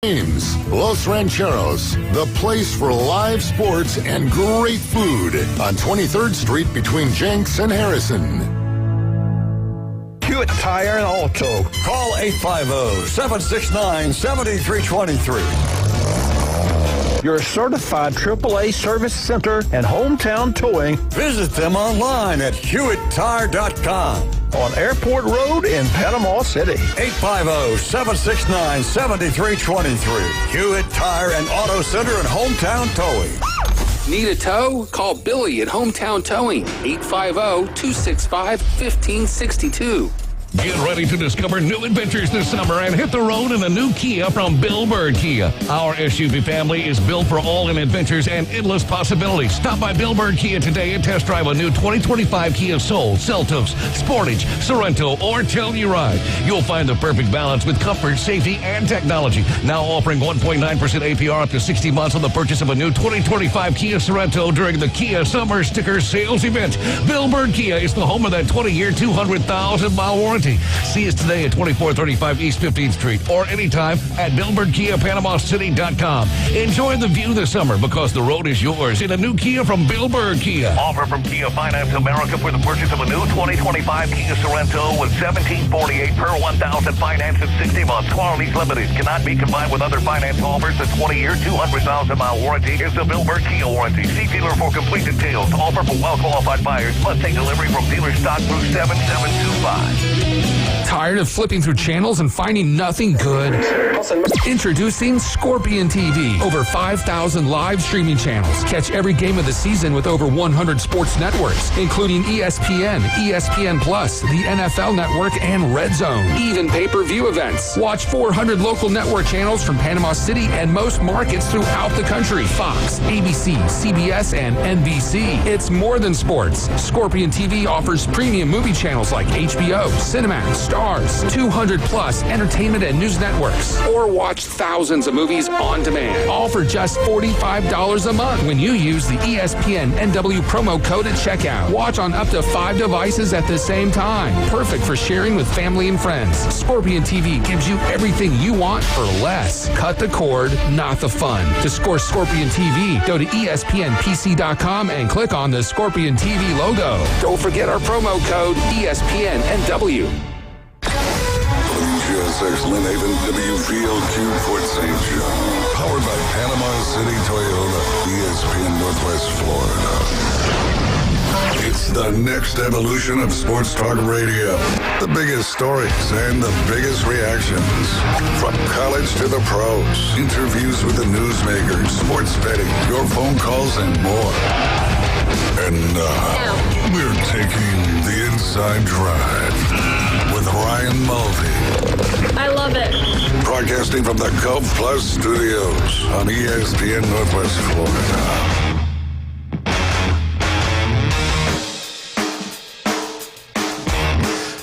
James, Los Rancheros, the place for live sports and great food on 23rd Street between Jenks and Harrison. Hewitt Tire and Auto. Call 850-769-7323. Your certified AAA service center and hometown towing. Visit them online at HewittTire.com. On Airport Road in Panama City. 850-769-7323. Hewitt Tire and Auto Center and Hometown Towing. Need a tow? Call Billy at Hometown Towing, 850-265-1562. Get ready to discover new adventures this summer and hit the road in a new Kia from Bill Bird Kia. Our SUV family is built for all-in adventures and endless possibilities. Stop by Bill Bird Kia today and test drive a new 2025 Kia Soul, Seltos, Sportage, Sorento, or Telluride. You'll find the perfect balance with comfort, safety, and technology. Now offering 1.9% APR up to 60 months on the purchase of a new 2025 Kia Sorento during the Kia Summer Sticker Sales Event. Bill Bird Kia is the home of that 20-year, 200,000-mile warranty. See us today at 2435 East 15th Street or anytime at BillBirdKiaPanamaCity.com. Enjoy the view this summer because the road is yours in a new Kia from Bill Bird Kia. Offer from Kia Finance America for the purchase of a new 2025 Kia Sorento with $1,748 per $1,000 finance in 60 months. Qualities limited. Cannot be combined with other finance offers. The 20-year, 200,000-mile warranty is the Bill Bird Kia warranty. See dealer for complete details. Offer for well-qualified buyers. Must take delivery from dealer stock through 7725. Tired of flipping through channels and finding nothing good? Introducing Scorpion TV. Over 5,000 live streaming channels. Catch every game of the season with over 100 sports networks, including ESPN, ESPN Plus, the NFL Network, and Red Zone. Even pay-per-view events. Watch 400 local network channels from Panama City and most markets throughout the country. Fox, ABC, CBS, and NBC. It's more than sports. Scorpion TV offers premium movie channels like HBO, Cinemax, Stars, 200-plus entertainment and news networks, or watch thousands of movies on demand, all for just $45 a month when you use the ESPN NW promo code at checkout. Watch on up to 5 devices at the same time. Perfect for sharing with family and friends. Scorpion TV gives you everything you want for less. Cut the cord, not the fun. To score Scorpion TV, go to ESPNPC.com and click on the Scorpion TV logo. Don't forget our promo code ESPN NW. WGSX Lynn Haven, WVLQ Port St. John. Powered by Panama City Toyota, ESPN Northwest Florida. It's the next evolution of sports talk radio. The biggest stories and the biggest reactions. From college to the pros. Interviews with the newsmakers, sports betting, your phone calls, and more. And now, we're taking the inside drive with Ryan Mulvey. I love it. Broadcasting from the Gulf Plus Studios on ESPN Northwest Florida.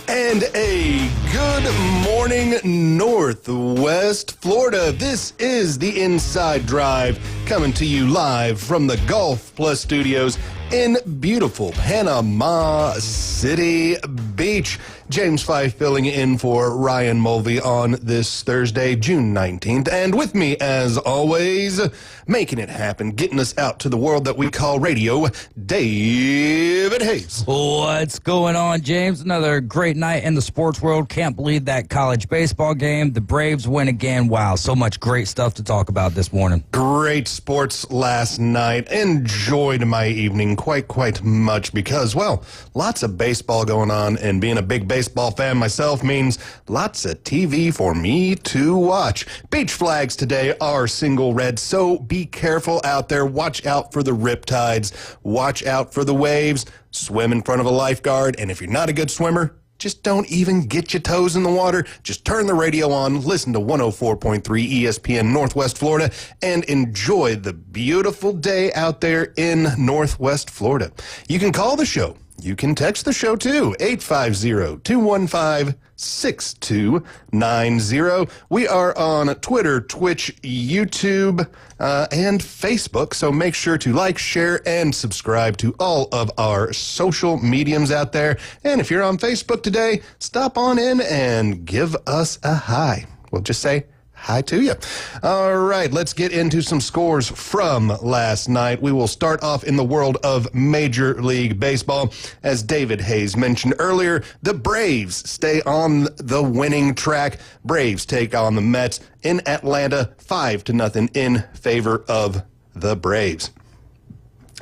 And a good morning, Northwest Florida. This is the Inside Drive coming to you live from the Gulf Plus Studios in beautiful Panama City Beach. James Fife filling in for Ryan Mulvey on this Thursday, June 19th. And with me, as always, making it happen, getting us out to the world that we call radio, David Hayes. What's going on, James? Another great night in the sports world. Can't believe that college baseball game. The Braves win again. Wow, so much great stuff to talk about this morning. Great sports last night. Enjoyed my evening quite much because, well, lots of baseball going on, and being a big baseball fan myself means lots of TV for me to watch. Beach flags today are single red, so be careful out there. Watch out for the riptides. Watch out for the waves. Swim in front of a lifeguard, and if you're not a good swimmer, just don't even get your toes in the water. Just turn the radio on, listen to 104.3 ESPN Northwest Florida, and enjoy the beautiful day out there in Northwest Florida. You can call the show. You can text the show, too, 850-215-6290. We are on Twitter, Twitch, YouTube, and Facebook, so make sure to like, share, and subscribe to all of our social mediums out there. And if you're on Facebook today, stop on in and give us a hi. We'll just say Hi to you. All right, let's get into some scores from last night. We will start off in the world of Major League Baseball. As David Hayes mentioned earlier, the Braves stay on the winning track. Braves take on the Mets in Atlanta 5-0 in favor of the Braves.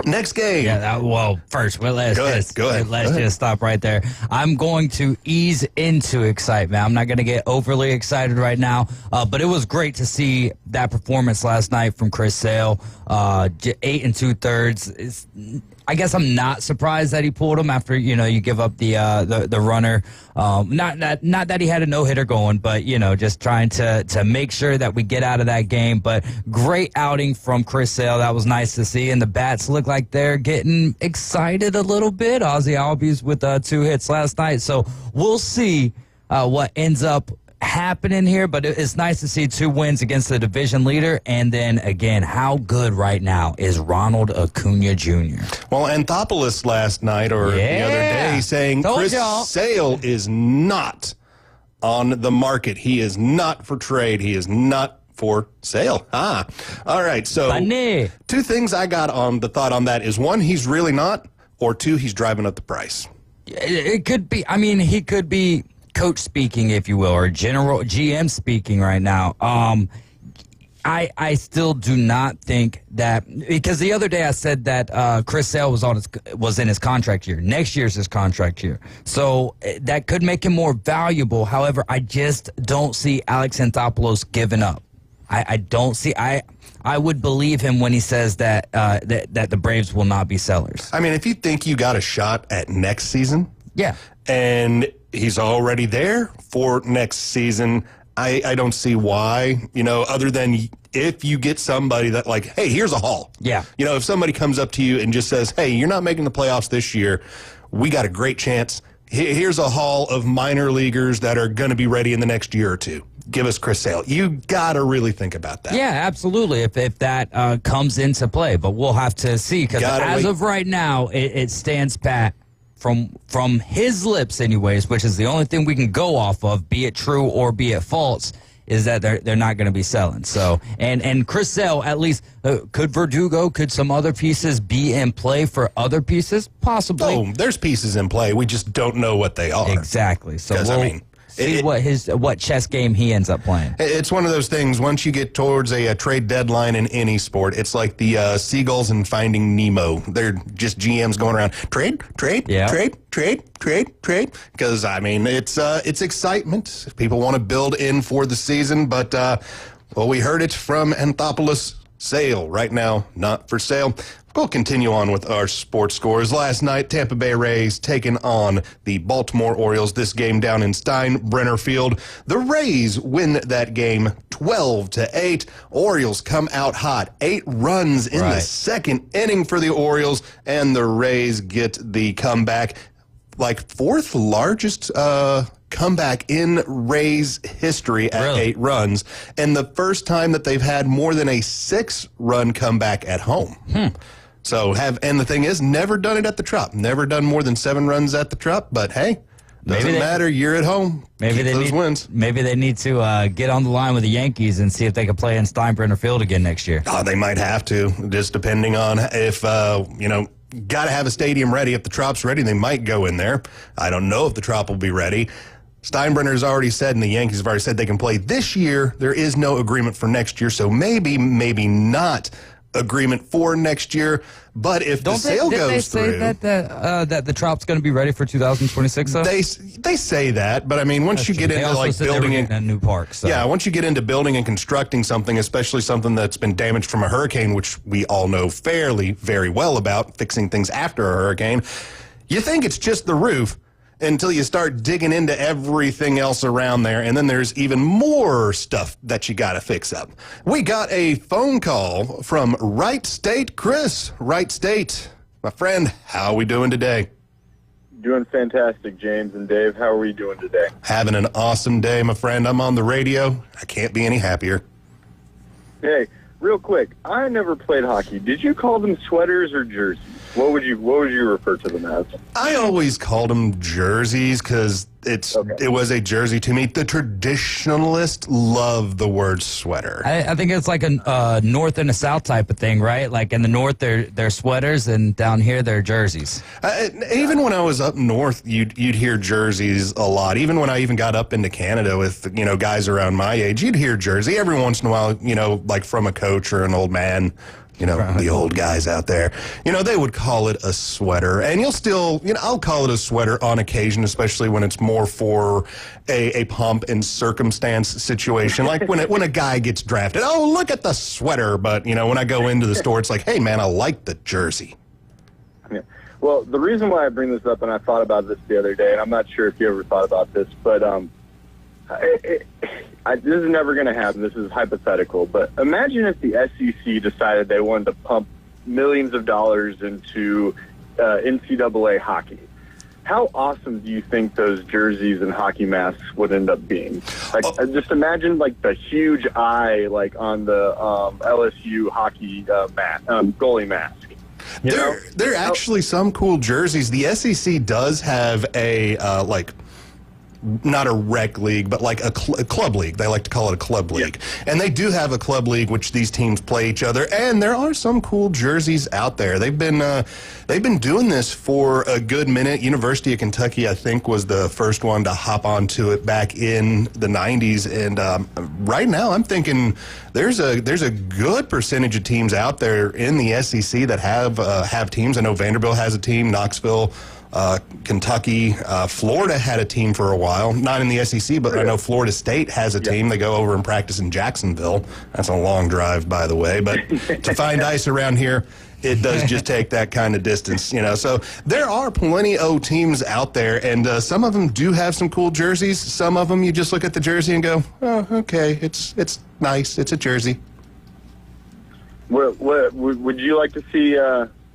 Next game. First, let's Go ahead. just stop right there. I'm going to ease into excitement. I'm not going to get overly excited right now, but it was great to see that performance last night from Chris Sale. 8 2/3. I guess I'm not surprised that he pulled him after, you give up the runner. Not that he had a no-hitter going, but, just trying to make sure that we get out of that game. But great outing from Chris Sale. That was nice to see. And the bats look like they're getting excited a little bit. Ozzie Albies with 2 hits last night. So we'll see what ends up happening here, but it's nice to see 2 wins against the division leader. And then again, how good right now is Ronald Acuna Jr.? Well, Anthopoulos last night or the other day saying Chris Sale is not on the market. He is not for trade. He is not for sale. All right. So Funny. 2 things I got on the thought on that is 1, he's really not, or 2, he's driving up the price. It could be. I mean, he could be coach speaking, if you will, or general GM speaking right now. I still do not think that, because the other day I said that Chris Sale was in his contract year. Next year's his contract year, so that could make him more valuable. However, I just don't see Alex Anthopoulos giving up. I don't see. I would believe him when he says that that the Braves will not be sellers. I mean, if you think you got a shot at next season, yeah, and he's already there for next season, I don't see why, other than if you get somebody that like, hey, here's a haul. Yeah. If somebody comes up to you and just says, hey, you're not making the playoffs this year, we got a great chance. Here's a haul of minor leaguers that are going to be ready in the next year or 2. Give us Chris Sale. You got to really think about that. Yeah, absolutely, if that comes into play. But we'll have to see, because as of right now, it stands pat from his lips anyways, which is the only thing we can go off of, be it true or be it false, is that they're not going to be selling. So, and Chris Sale, at least, could Verdugo, could some other pieces be in play for other pieces? Possibly. Oh, there's pieces in play. We just don't know what they are. Exactly. So see what chess game he ends up playing. It's one of those things, once you get towards a trade deadline in any sport, it's like the seagulls in Finding Nemo. They're just GMs going around, trade. Because, it's excitement. People want to build in for the season, but, we heard it from Anthopoulos. Sale right now, not for sale. We'll continue on with our sports scores. Last night, Tampa Bay Rays taking on the Baltimore Orioles. This game down in Steinbrenner Field. The Rays win that game 12-8. Orioles come out hot. 8 runs in the second inning for the Orioles, and the Rays get the comeback. Like 4th largest comeback in Rays history at 8 runs, and the first time that they've had more than a 6-run comeback at home. So and the thing is, never done it at the Trop. Never done more than 7 runs at the Trop. But hey, doesn't matter. You're at home. Maybe Keep those wins. Maybe they need to get on the line with the Yankees and see if they can play in Steinbrenner Field again next year. Oh, they might have to, just depending on if got to have a stadium ready. If the Trop's ready, they might go in there. I don't know if the Trop will be ready. Steinbrenner's already said, and the Yankees have already said they can play this year. There is no agreement for next year, so maybe not agreement for next year. But if the sale goes through, that the Trop's going to be ready for 2026? Though they say that, but I mean, once you get into like building a new park, once you get into building and constructing something, especially something that's been damaged from a hurricane, which we all know very well about, fixing things after a hurricane, you think it's just the roof until you start digging into everything else around there, and then there's even more stuff that you got to fix up. We got a phone call from Wright State. Chris, Wright State, my friend, how are we doing today? Doing fantastic, James and Dave. How are we doing today? Having an awesome day, my friend. I'm on the radio. I can't be any happier. Hey, real quick, I never played hockey. Did you call them sweaters or jerseys? What would you refer to them as? I always called them jerseys because it was a jersey to me. The traditionalists love the word sweater. I think it's like a north and a south type of thing, right? Like in the north, they're sweaters, and down here, they're jerseys. Even when I was up north, you'd hear jerseys a lot. Even when I even got up into Canada with, guys around my age, you'd hear jersey every once in a while, like from a coach or an old man. The old guys out there, they would call it a sweater. And you'll still, I'll call it a sweater on occasion, especially when it's more for a pomp and circumstance situation. Like when a guy gets drafted, oh, look at the sweater. But, when I go into the store, it's like, hey, man, I like the jersey. Yeah. Well, the reason why I bring this up, and I thought about this the other day, and I'm not sure if you ever thought about this, but this is never going to happen. This is hypothetical. But imagine if the SEC decided they wanted to pump millions of dollars into NCAA hockey. How awesome do you think those jerseys and hockey masks would end up being? Just imagine the huge eye on the LSU hockey goalie mask. There are actually some cool jerseys. The SEC does have a not a rec league, but like a club league. They like to call it a club league. Yeah. And they do have a club league which these teams play each other, and there are some cool jerseys out there. They've been doing this for a good minute. University of Kentucky, I think, was the first one to hop onto it back in the 90s, and right now I'm thinking there's a good percentage of teams out there in the SEC that have teams. I know Vanderbilt has a team, Knoxville, Kentucky, Florida had a team for a while, not in the SEC, but I know Florida State has a team. They go over and practice in Jacksonville. That's a long drive, by the way, but to find ice around here, it does just take that kind of distance, So there are plenty of teams out there, and some of them do have some cool jerseys. Some of them you just look at the jersey and go, oh, okay, it's nice. It's a jersey. What would you like to see?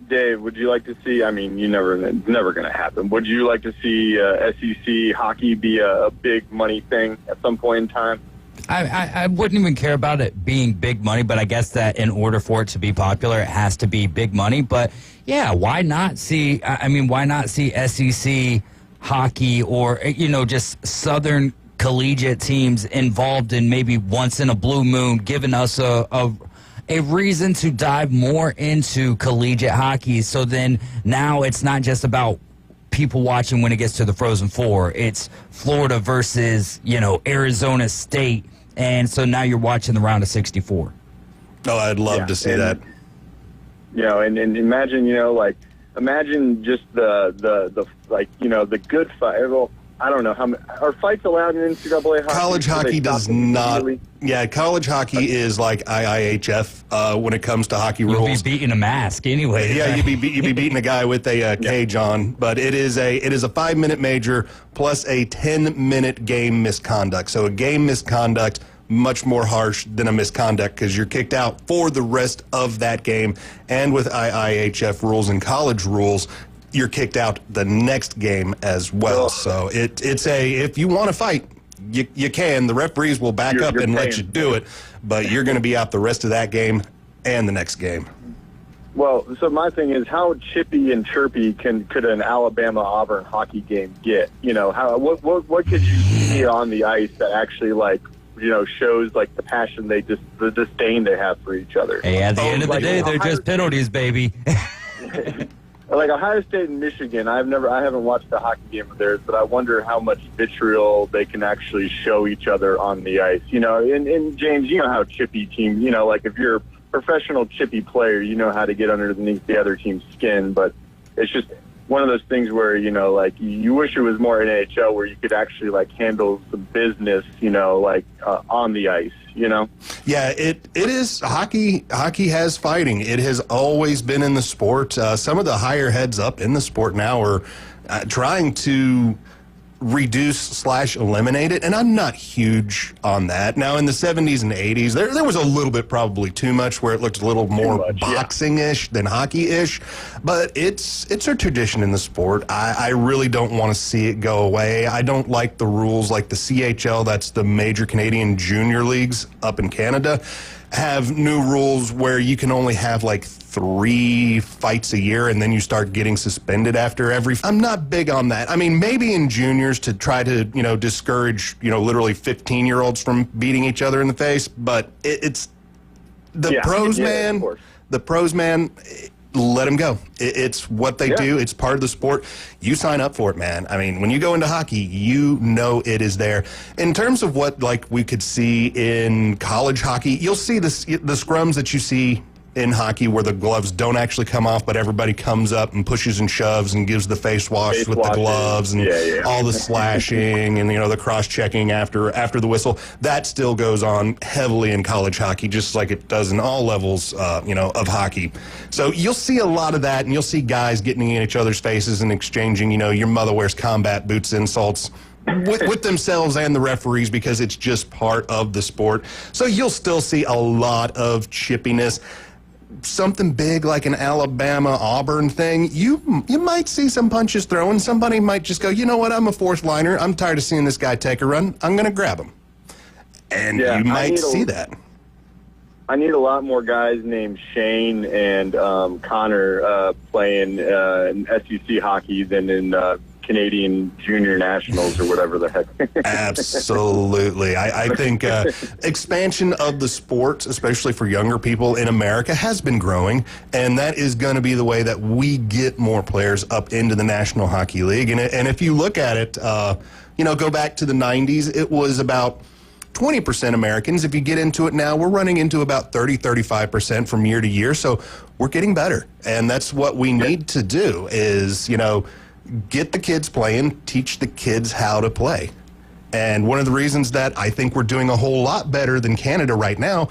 Dave, would you like to see, it's never going to happen. Would you like to see SEC hockey be a big money thing at some point in time? I wouldn't even care about it being big money, but I guess that in order for it to be popular, it has to be big money. But yeah, why not see SEC hockey or, just Southern collegiate teams involved in maybe once in a blue moon, giving us a reason to dive more into collegiate hockey. So then now it's not just about people watching when it gets to the Frozen Four. It's Florida versus, Arizona State. And so now you're watching the round of 64. Oh, I'd love to see that. And imagine, imagine just the good fight. Well, I don't know how many are fights allowed in NCAA hockey. College hockey does not. Yeah, college hockey is like IIHF when it comes to hockey rules. You'll be beating a mask anyway. Yeah, you'd be beating a guy with a cage on. But it is a 5-minute major plus a 10-minute game misconduct. So a game misconduct much more harsh than a misconduct because you're kicked out for the rest of that game. And with IIHF rules and college rules, you're kicked out the next game as well. So if you want to fight, you can. The referees will back up and let you do it, but you're going to be out the rest of that game and the next game. Well, so my thing is, how chippy and chirpy could an Alabama-Auburn hockey game get? What could you see on the ice that actually shows the passion the disdain they have for each other? Hey, at the end of the day, they're just penalties, baby. Like Ohio State and Michigan, I haven't watched a hockey game of theirs, but I wonder how much vitriol they can actually show each other on the ice. And James, you know how chippy teams, if you're a professional chippy player, you know how to get underneath the other team's skin, but it's just one of those things where, you wish it was more NHL where you could actually handle the business, on the ice. Yeah, it is hockey. Hockey has fighting. It has always been in the sport. Some of the higher heads up in the sport now are trying to reduce/eliminate it, and I'm not huge on that. Now, in the 70s and 80s, there was a little bit probably too much where it looked a little more boxing-ish than hockey-ish, but it's a tradition in the sport. I really don't want to see it go away. I don't like the rules like the CHL, that's the Major Canadian Junior Leagues up in Canada. have new rules where you can only have like 3 fights a year and then you start getting suspended after every. I'm not big on that. I mean, maybe in juniors to try to, discourage, literally 15-year-olds from beating each other in the face, but it's the pros, man. The pros, man. Let them go. It's what they do. It's part of the sport. You sign up for it, man. I mean, when you go into hockey, it is there. In terms of what, we could see in college hockey, you'll see the scrums that you see in hockey where the gloves don't actually come off, but everybody comes up and pushes and shoves and gives the face wash with the gloves and all the slashing and, the cross-checking after the whistle. That still goes on heavily in college hockey, just like it does in all levels, of hockey. So you'll see a lot of that, and you'll see guys getting in each other's faces and exchanging, your mother wears combat boots insults with themselves and the referees because it's just part of the sport. So you'll still see a lot of chippiness. Something big like an Alabama-Auburn thing, you might see some punches thrown. Somebody might just go, you know what, I'm a fourth liner. I'm tired of seeing this guy take a run. I'm going to grab him. And you might see that. I need a lot more guys named Shane and Connor playing in SEC hockey than in Canadian Junior Nationals or whatever the heck. Absolutely. I think expansion of the sport, especially for younger people in America, has been growing, and that is going to be the way that we get more players up into the National Hockey League. And if you look at it, go back to the 90s, it was about 20% Americans. If you get into it now, we're running into about 35% from year to year. So we're getting better. And that's what we need to do is, get the kids playing, teach the kids how to play. And one of the reasons that I think we're doing a whole lot better than Canada right now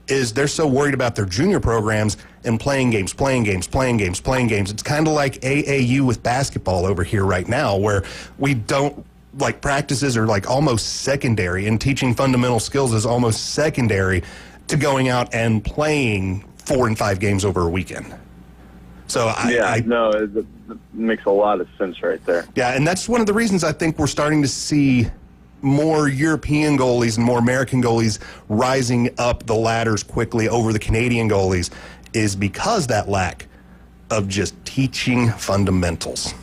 is they're so worried about their junior programs and playing games. It's kind of like AAU with basketball over here right now, where we don't, practices are almost secondary, and teaching fundamental skills is almost secondary to going out and playing 4 and 5 games over a weekend. So it makes a lot of sense right there. Yeah, and that's one of the reasons I think we're starting to see more European goalies and more American goalies rising up the ladders quickly over the Canadian goalies, is because that lack of just teaching fundamentals.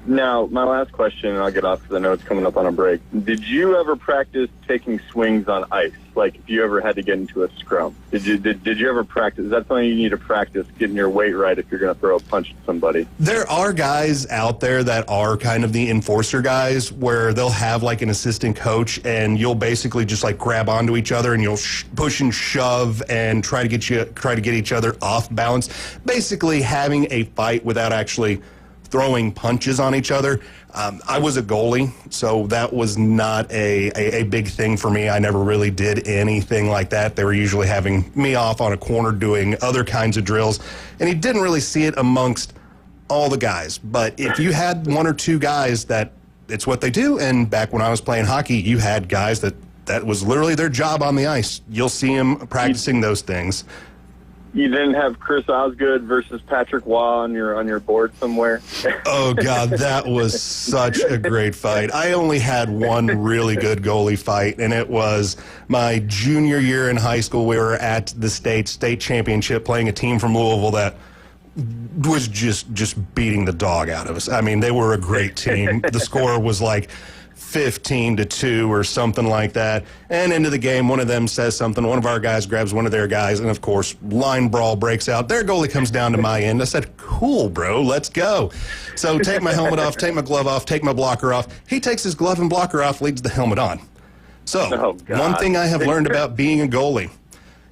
Now, my last question, and I'll get off because I know it's coming up on a break. Did you ever practice taking swings on ice? If you ever had to get into a scrum? Did you ever practice? Is that something you need to practice, getting your weight right if you're going to throw a punch at somebody? There are guys out there that are kind of the enforcer guys where they'll have an assistant coach and you'll basically just grab onto each other and you'll push and shove and try to get each other off balance. Basically having a fight without actually throwing punches on each other. I was a goalie, so that was not a big thing for me. I never really did anything like that. They were usually having me off on a corner doing other kinds of drills, and you didn't really see it amongst all the guys. But if you had 1 or 2 guys that it's what they do, and back when I was playing hockey, you had guys that was literally their job on the ice. You'll see them practicing those things. You didn't have Chris Osgood versus Patrick Waugh on your board somewhere? Oh, God, that was such a great fight. I only had one really good goalie fight, and it was my junior year in high school. We were at the state championship playing a team from Louisville that was just beating the dog out of us. I mean, they were a great team. The score was 15-2 or something like that. And into the game, one of them says something. One of our guys grabs one of their guys, and of course, line brawl breaks out. Their goalie comes down to my end. I said, cool, bro, let's go. So take my helmet off, take my glove off, take my blocker off. He takes his glove and blocker off, leaves the helmet on. So one thing I have learned about being a goalie,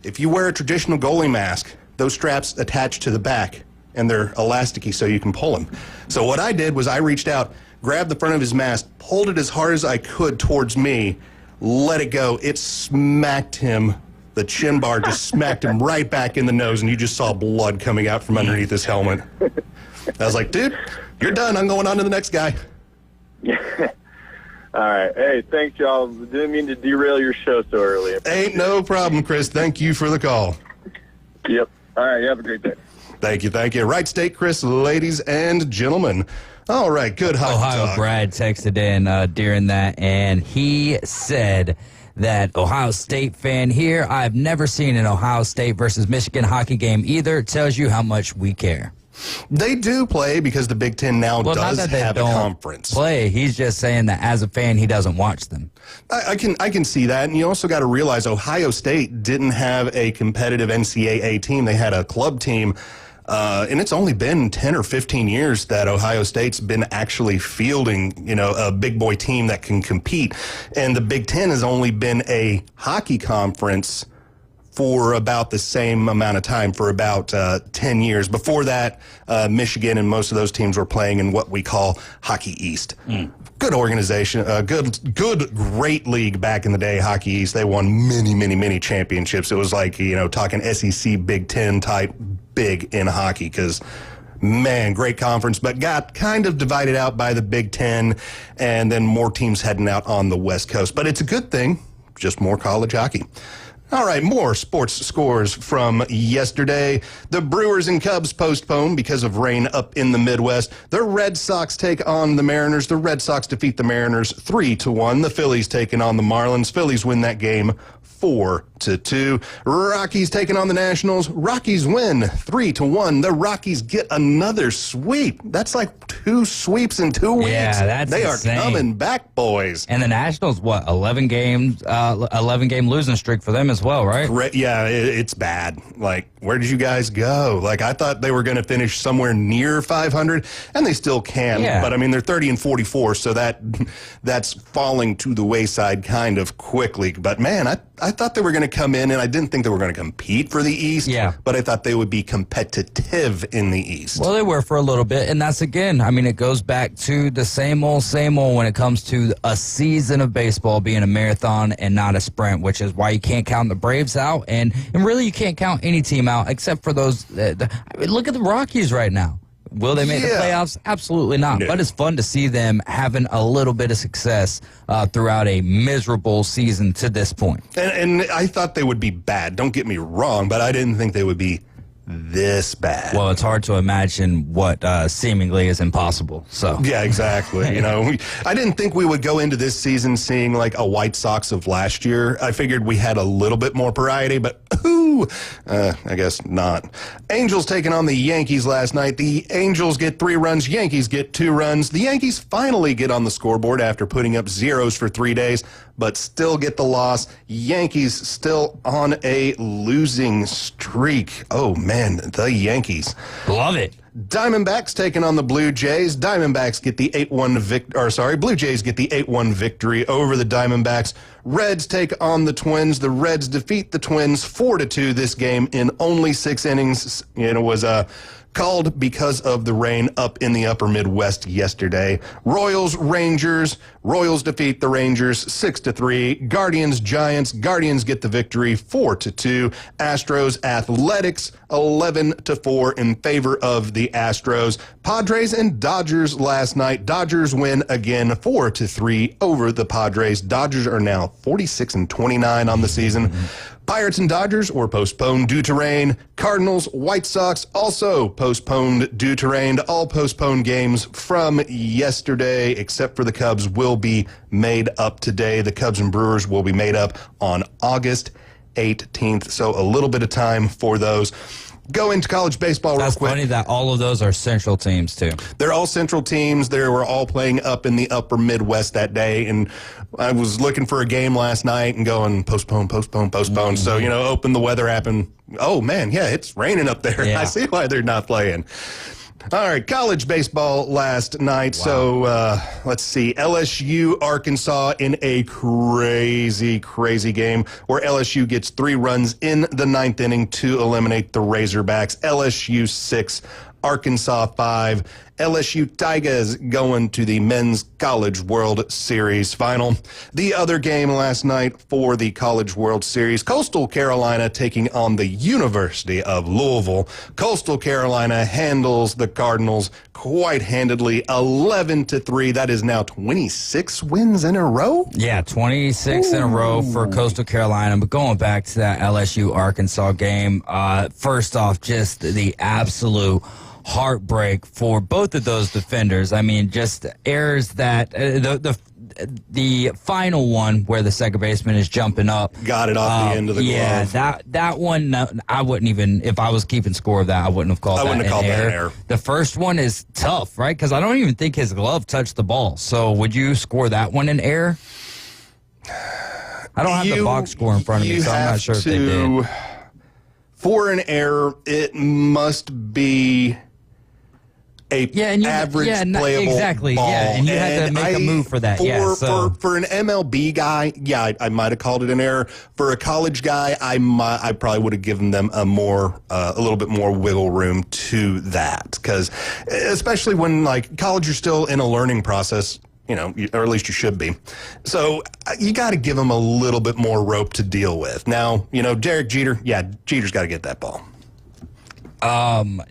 if you wear a traditional goalie mask, those straps attach to the back, and they're elasticy so you can pull them. So what I did was I reached out, grabbed the front of his mask, pulled it as hard as I could towards me, let it go. It smacked him. The chin bar just smacked him right back in the nose, and you just saw blood coming out from underneath his helmet. I was like, dude, you're done. I'm going on to the next guy. All right. Hey, thanks, y'all. Didn't mean to derail your show so early. Ain't no problem, Chris. Thank you for the call. Yep. All right. You have a great day. Thank you. Right State Chris, ladies and gentlemen. All right, good hockey Ohio talk. Brad texted in during that, and he said that Ohio State fan here. I've never seen an Ohio State versus Michigan hockey game either. It tells you how much we care. They do play because the Big Ten now does have a conference. Play. He's just saying that as a fan, he doesn't watch them. I can see that, and you also got to realize Ohio State didn't have a competitive NCAA team. They had a club team, and it's only been 10 or 15 years that Ohio State's been actually fielding, a big boy team that can compete. And the Big Ten has only been a hockey conference for about the same amount of time, for about 10 years. Before that, Michigan and most of those teams were playing in what we call Hockey East. Good organization, great league back in the day, Hockey East. They won many championships. It was like, talking SEC Big Ten type big in hockey because, man, great conference, but got kind of divided out by the Big Ten and then more teams heading out on the West Coast. But it's a good thing, just more college hockey. All right, more sports scores from yesterday. The Brewers and Cubs postponed because of rain up in the Midwest. The Red Sox take on the Mariners. The Red Sox defeat the Mariners 3-1. The Phillies taking on the Marlins. Phillies win that game 4-2. Rockies taking on the Nationals. Rockies win 3-1. The Rockies get another sweep. That's like 2 sweeps in 2 weeks. Yeah, that's insane. They are coming back, boys. And the Nationals, 11 game losing streak for them as well, right? Yeah, it's bad. Like, where did you guys go? Like, I thought they were going to finish somewhere near 500, and they still can. Yeah. But I mean, they're 30-44, so that's falling to the wayside kind of quickly. But man, I thought they were going to come in, and I didn't think they were going to compete for the East. Yeah. But I thought they would be competitive in the East. Well, they were for a little bit, and that's, again, I mean, it goes back to the same old when it comes to a season of baseball being a marathon and not a sprint, which is why you can't count the Braves out, and really you can't count any team out except for those. Look at the Rockies right now. Will they make the playoffs? Absolutely not. No. But it's fun to see them having a little bit of success throughout a miserable season to this point. And I thought they would be bad. Don't get me wrong, but I didn't think they would be this bad. Well, it's hard to imagine what seemingly is impossible. So yeah, exactly. I didn't think we would go into this season seeing like a White Sox of last year. I figured we had a little bit more variety, but I guess not. Angels taking on the Yankees last night. The Angels get 3 runs. Yankees get 2 runs. The Yankees finally get on the scoreboard after putting up zeros for 3 days, but still get the loss. Yankees still on a losing streak. Oh, man, the Yankees. Love it. Diamondbacks taking on the Blue Jays. Diamondbacks get the 8-1 Blue Jays get the 8-1 victory over the Diamondbacks. Reds take on the Twins. The Reds defeat the Twins 4-2 this game in only 6 innings. It was called because of the rain up in the upper Midwest yesterday. Royals, Rangers. Royals defeat the Rangers 6-3. Guardians, Giants. Guardians get the victory 4-2. Astros, Athletics 11-4 in favor of the Astros. Padres and Dodgers last night. Dodgers win again 4-3 over the Padres. Dodgers are now 46-29 on the season. Pirates and Dodgers were postponed due to rain. Cardinals, White Sox also postponed due to rain. All postponed games from yesterday, except for the Cubs, will be made up today. The Cubs and Brewers will be made up on August 18th. So a little bit of time for those. Go into college baseball real quick. That's funny that all of those are Central teams, too. They're all Central teams. They were all playing up in the upper Midwest that day. And I was looking for a game last night and going, postpone. Mm-hmm. So, open the weather app and, oh, man, yeah, it's raining up there. Yeah. I see why they're not playing. All right, college baseball last night. Wow. So let's see. LSU, Arkansas in a crazy game where LSU gets 3 runs in the 9th inning to eliminate the Razorbacks. LSU 6, Arkansas 5. LSU Tigers going to the Men's College World Series final. The other game last night for the College World Series, Coastal Carolina taking on the University of Louisville. Coastal Carolina handles the Cardinals quite handedly, 11-3. That is now 26 wins in a row? Yeah, 26 in a row for Coastal Carolina. But going back to that LSU-Arkansas game, first off, just the absolute heartbreak for both of those defenders. I mean, just errors that the final one where the second baseman is jumping up. Got it off the end of the glove. Yeah, that one, no, I wouldn't even, if I was keeping score of that, I wouldn't have called that an error. The first one is tough, right? Because I don't even think his glove touched the ball. So would you score that one an error? I don't have the box score in front of me, so I'm not sure if they did. For an error, it must be average playable ball. Yeah, and you had to make a move for that. For an MLB guy, I might have called it an error. For a college guy, I probably would have given them a little bit more wiggle room to that, because especially when like college, you're still in a learning process. Or at least you should be. So you got to give him a little bit more rope to deal with. Now, Derek Jeter, Jeter's got to get that ball. I'm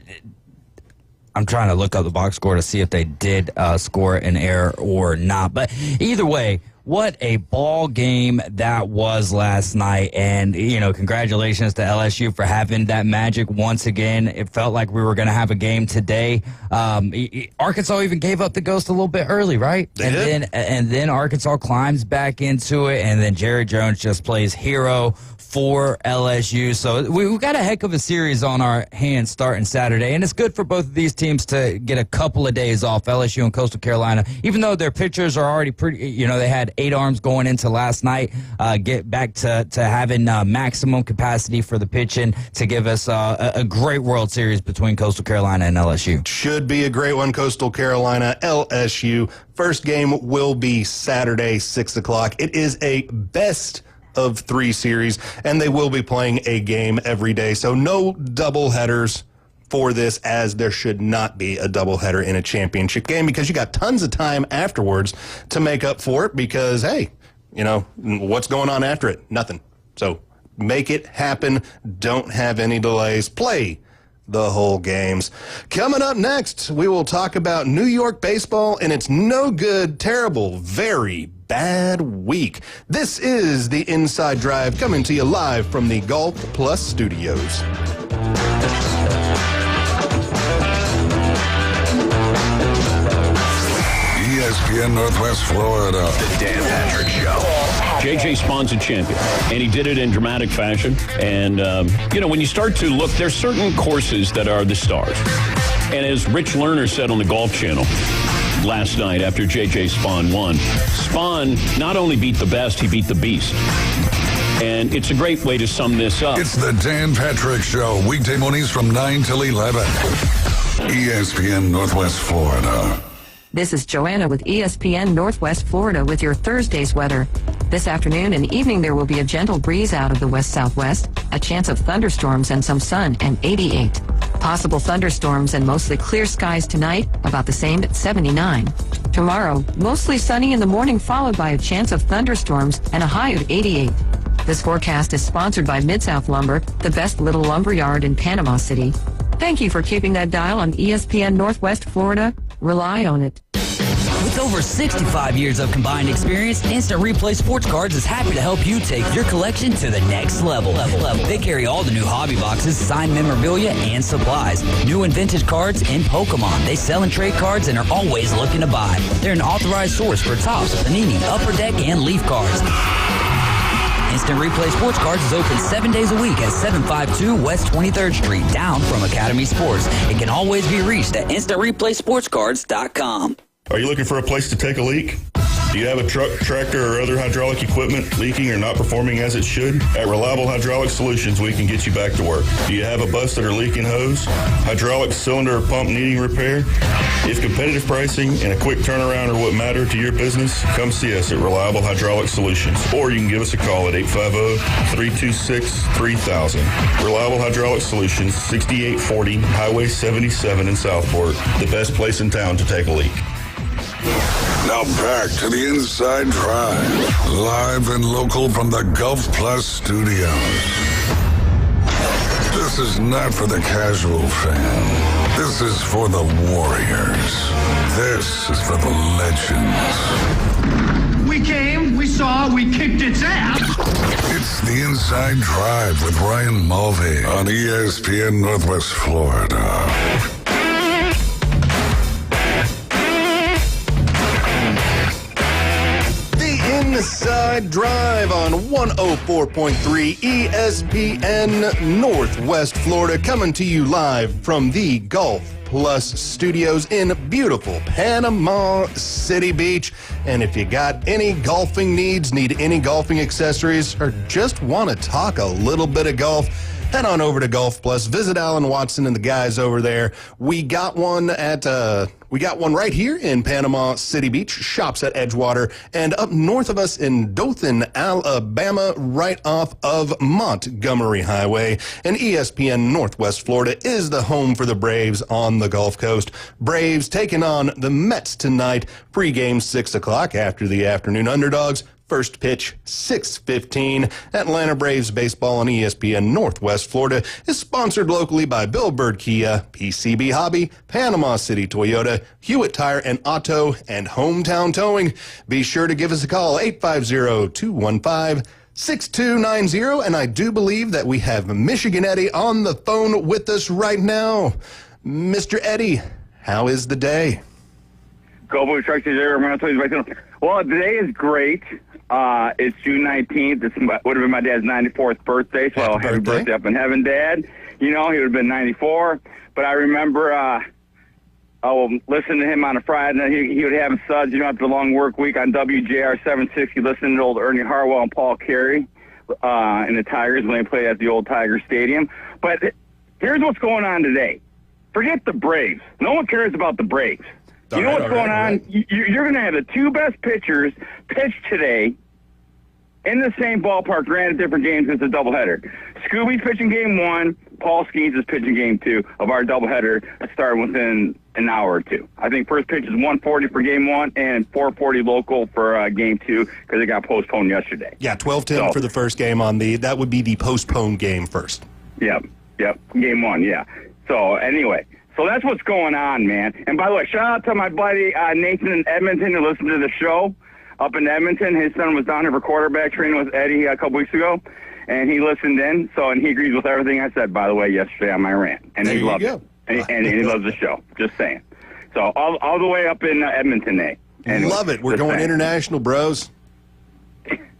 trying to look up the box score to see if they did score an error or not. But either way, what a ball game that was last night. And, congratulations to LSU for having that magic once again. It felt like we were going to have a game today. Arkansas even gave up the ghost a little bit early, right? And then Arkansas climbs back into it, and then Jerry Jones just plays hero for LSU. So we've got a heck of a series on our hands starting Saturday, and it's good for both of these teams to get a couple of days off, LSU and Coastal Carolina, even though their pitchers are already pretty, they had 8 arms going into last night, get back to having maximum capacity for the pitching to give us a great World Series between Coastal Carolina and LSU. Should be a great one, Coastal Carolina, LSU. First game will be Saturday, 6 o'clock. It is a best of 3 series, and they will be playing a game every day. So no double headers for this, as there should not be a doubleheader in a championship game, because you got tons of time afterwards to make up for it, because, hey, what's going on after it? Nothing. So make it happen. Don't have any delays. Play the whole games. Coming up next, we will talk about New York baseball and its no good, terrible, very bad week. This is the Inside Drive, coming to you live from the Golf Plus studios. ESPN Northwest Florida. The Dan Patrick Show. J.J. Spahn's a champion, and he did it in dramatic fashion. And, when you start to look, there's certain courses that are the stars. And as Rich Lerner said on the Golf Channel last night after J.J. Spahn won, Spahn not only beat the best, he beat the beast. And it's a great way to sum this up. It's the Dan Patrick Show, weekday mornings from 9 till 11. ESPN Northwest Florida. This is Joanna with ESPN Northwest Florida with your Thursday's weather. This afternoon and evening there will be a gentle breeze out of the west-southwest, a chance of thunderstorms and some sun, and 88. Possible thunderstorms and mostly clear skies tonight, about the same at 79. Tomorrow, mostly sunny in the morning followed by a chance of thunderstorms and a high of 88. This forecast is sponsored by Mid-South Lumber, the best little lumber yard in Panama City. Thank you for keeping that dial on ESPN Northwest Florida. Rely on it. With over 65 years of combined experience, Instant Replay Sports Cards is happy to help you take your collection to the next level. They carry all the new hobby boxes, signed memorabilia, and supplies. New and vintage cards and Pokemon. They sell and trade cards and are always looking to buy. They're an authorized source for Topps, Panini, Upper Deck, and Leaf cards. Instant Replay Sports Cards is open 7 days a week at 752 West 23rd Street, down from Academy Sports. It can always be reached at InstantReplaySportsCards.com. Are you looking for a place to take a leak? Do you have a truck, tractor, or other hydraulic equipment leaking or not performing as it should? At Reliable Hydraulic Solutions, we can get you back to work. Do you have a busted or leaking hose? Hydraulic cylinder or pump needing repair? If competitive pricing and a quick turnaround are what matter to your business, come see us at Reliable Hydraulic Solutions. Or you can give us a call at 850-326-3000. Reliable Hydraulic Solutions, 6840 Highway 77 in Southport. The best place in town to take a leak. Now back to the Inside Drive, live and local from the Golf Plus studios. This is not for the casual fan. This is for the warriors. This is for the legends. We came, we saw, we kicked its ass. It's the Inside Drive with Ryan Mulvey on ESPN Northwest Florida. Inside Drive on 104.3 ESPN Northwest Florida, coming to you live from the Golf Plus studios in beautiful Panama City Beach. And if you got any golfing needs, need any golfing accessories, or just want to talk a little bit of golf, head on over to Golf Plus. Visit Alan Watson and the guys over there. We got one right here in Panama City Beach, shops at Edgewater, and up north of us in Dothan, Alabama, right off of Montgomery Highway. And ESPN Northwest Florida is the home for the Braves on the Gulf Coast. Braves taking on the Mets tonight. Pregame 6 o'clock after the afternoon underdogs. First pitch, 6:15. Atlanta Braves baseball on ESPN Northwest Florida is sponsored locally by Bill Bird Kia, PCB Hobby, Panama City Toyota, Hewitt Tire and Auto, and Hometown Towing. Be sure to give us a call, 850-215-6290. And I do believe that we have Michigan Eddie on the phone with us right now. Mr. Eddie, how is the day? Go Blue Sharks. Well, today is great. It's June 19th. This would have been my dad's 94th birthday, so happy birthday up in heaven, Dad. You know, he would have been 94. But I remember listening to him on a Friday night. He would have his suds, after the long work week on WJR 760, listening to old Ernie Harwell and Paul Carey and the Tigers when they played at the old Tiger Stadium. But here's what's going on today. Forget the Braves. No one cares about the Braves. You know what's going on? You're going to have the two best pitchers pitch today in the same ballpark, granted different games. It's a doubleheader. Scooby's pitching game 1. Paul Skeens is pitching game 2 of our doubleheader starting within an hour or two. I think first pitch is 1:40 for game 1 and 4:40 local for game 2 because it got postponed yesterday. Yeah, 12:10 for the first game that would be the postponed game first. Yep, game 1, yeah. So anyway. So that's what's going on, man. And by the way, shout out to my buddy Nathan in Edmonton who listened to the show up in Edmonton. His son was down here for quarterback training with Eddie a couple weeks ago, and he listened in. And he agrees with everything I said, by the way, yesterday on my rant. And he loved it. And he loves the show. Just saying. So all the way up in Edmonton, eh? Anyway, love it. We're going international, bros.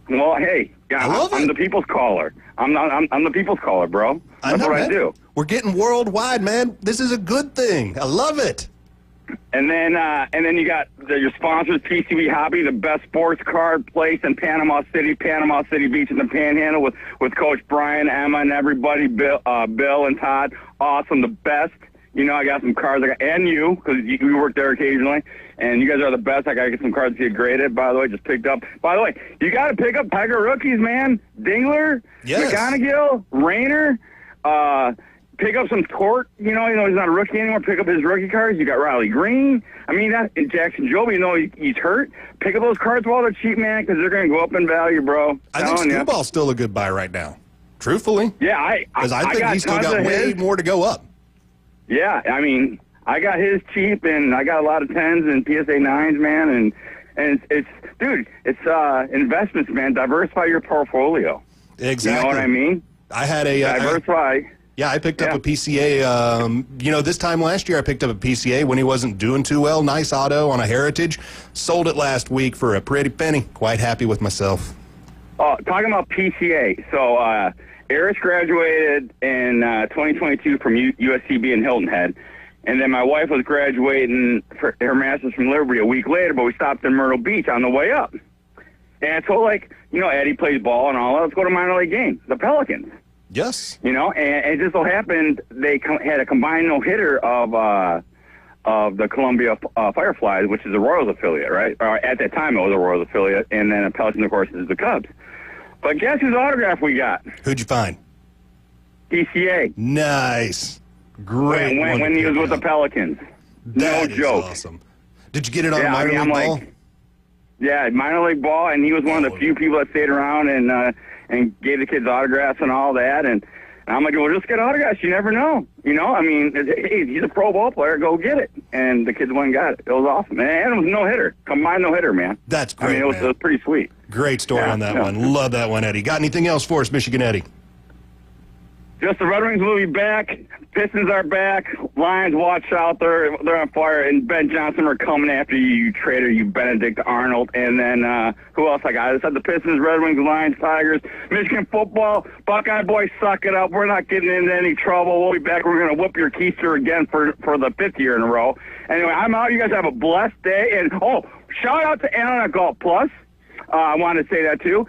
Well, hey, I'm the people's caller. I'm the people's caller, bro. That's what I do. We're getting worldwide, man. This is a good thing. I love it. And then you got your sponsors, PCB Hobby, the best sports card place in Panama City Beach in the Panhandle with Coach Brian, Emma, and everybody, Bill and Todd. Awesome, the best. I got some cards. And you, because you work there occasionally. And you guys are the best. I got to get some cards to get graded, by the way. Just picked up. By the way, you got to pick up Tiger rookies, man. Dingler, McGonigal, Rayner. Pick up some Tort. He's not a rookie anymore. Pick up his rookie cards. You got Riley Green. And Jackson Jobe, he's hurt. Pick up those cards while they're cheap, man, because they're going to go up in value, bro. I think Screwball's still a good buy right now. Truthfully. Yeah, because I think he's still got way more to go up. Yeah, I got his cheap, and I got a lot of 10s and PSA 9s, man, and it's investments, man. Diversify your portfolio. Exactly. You know what I mean? I had a diversify. I picked up a PCA. This time last year I picked up a PCA when he wasn't doing too well. Nice auto on a Heritage. Sold it last week for a pretty penny. Quite happy with myself. Talking about PCA, so Eris graduated in 2022 from USCB in Hilton Head. And then my wife was graduating for her master's from Liberty a week later, but we stopped in Myrtle Beach on the way up. And so, Eddie plays ball and all that. Let's go to minor league game, the Pelicans. Yes. And it just so happened they had a combined no-hitter of the Columbia Fireflies, which is a Royals affiliate, right? Or at that time, it was a Royals affiliate. And then the Pelicans, of course, is the Cubs. But guess whose autograph we got? Who'd you find? PCA. Nice. Great. When he was with the Pelicans. That no joke. Awesome. Did you get it on minor league ball? Yeah, minor league ball, and he was one of the few people that stayed around and gave the kids autographs and all that. And I'm like, well, just get autographs. You never know. Hey, he's a pro ball player. Go get it. And the kids went and got it. It was awesome. And it was no-hitter. Combined no-hitter, man. That's great, it was pretty sweet. Great story on that one. Love that one, Eddie. Got anything else for us, Michigan Eddie? Just the Red Wings will be back. Pistons are back. Lions, watch out. They're on fire. And Ben Johnson are coming after you, you traitor, you Benedict Arnold. And then who else I got? I said the Pistons, Red Wings, Lions, Tigers. Michigan football. Buckeye boys, suck it up. We're not getting into any trouble. We'll be back. We're going to whoop your keister again for the 5th year in a row. Anyway, I'm out. You guys have a blessed day. And, shout out to Alan at Golf Plus. I wanted to say that, too.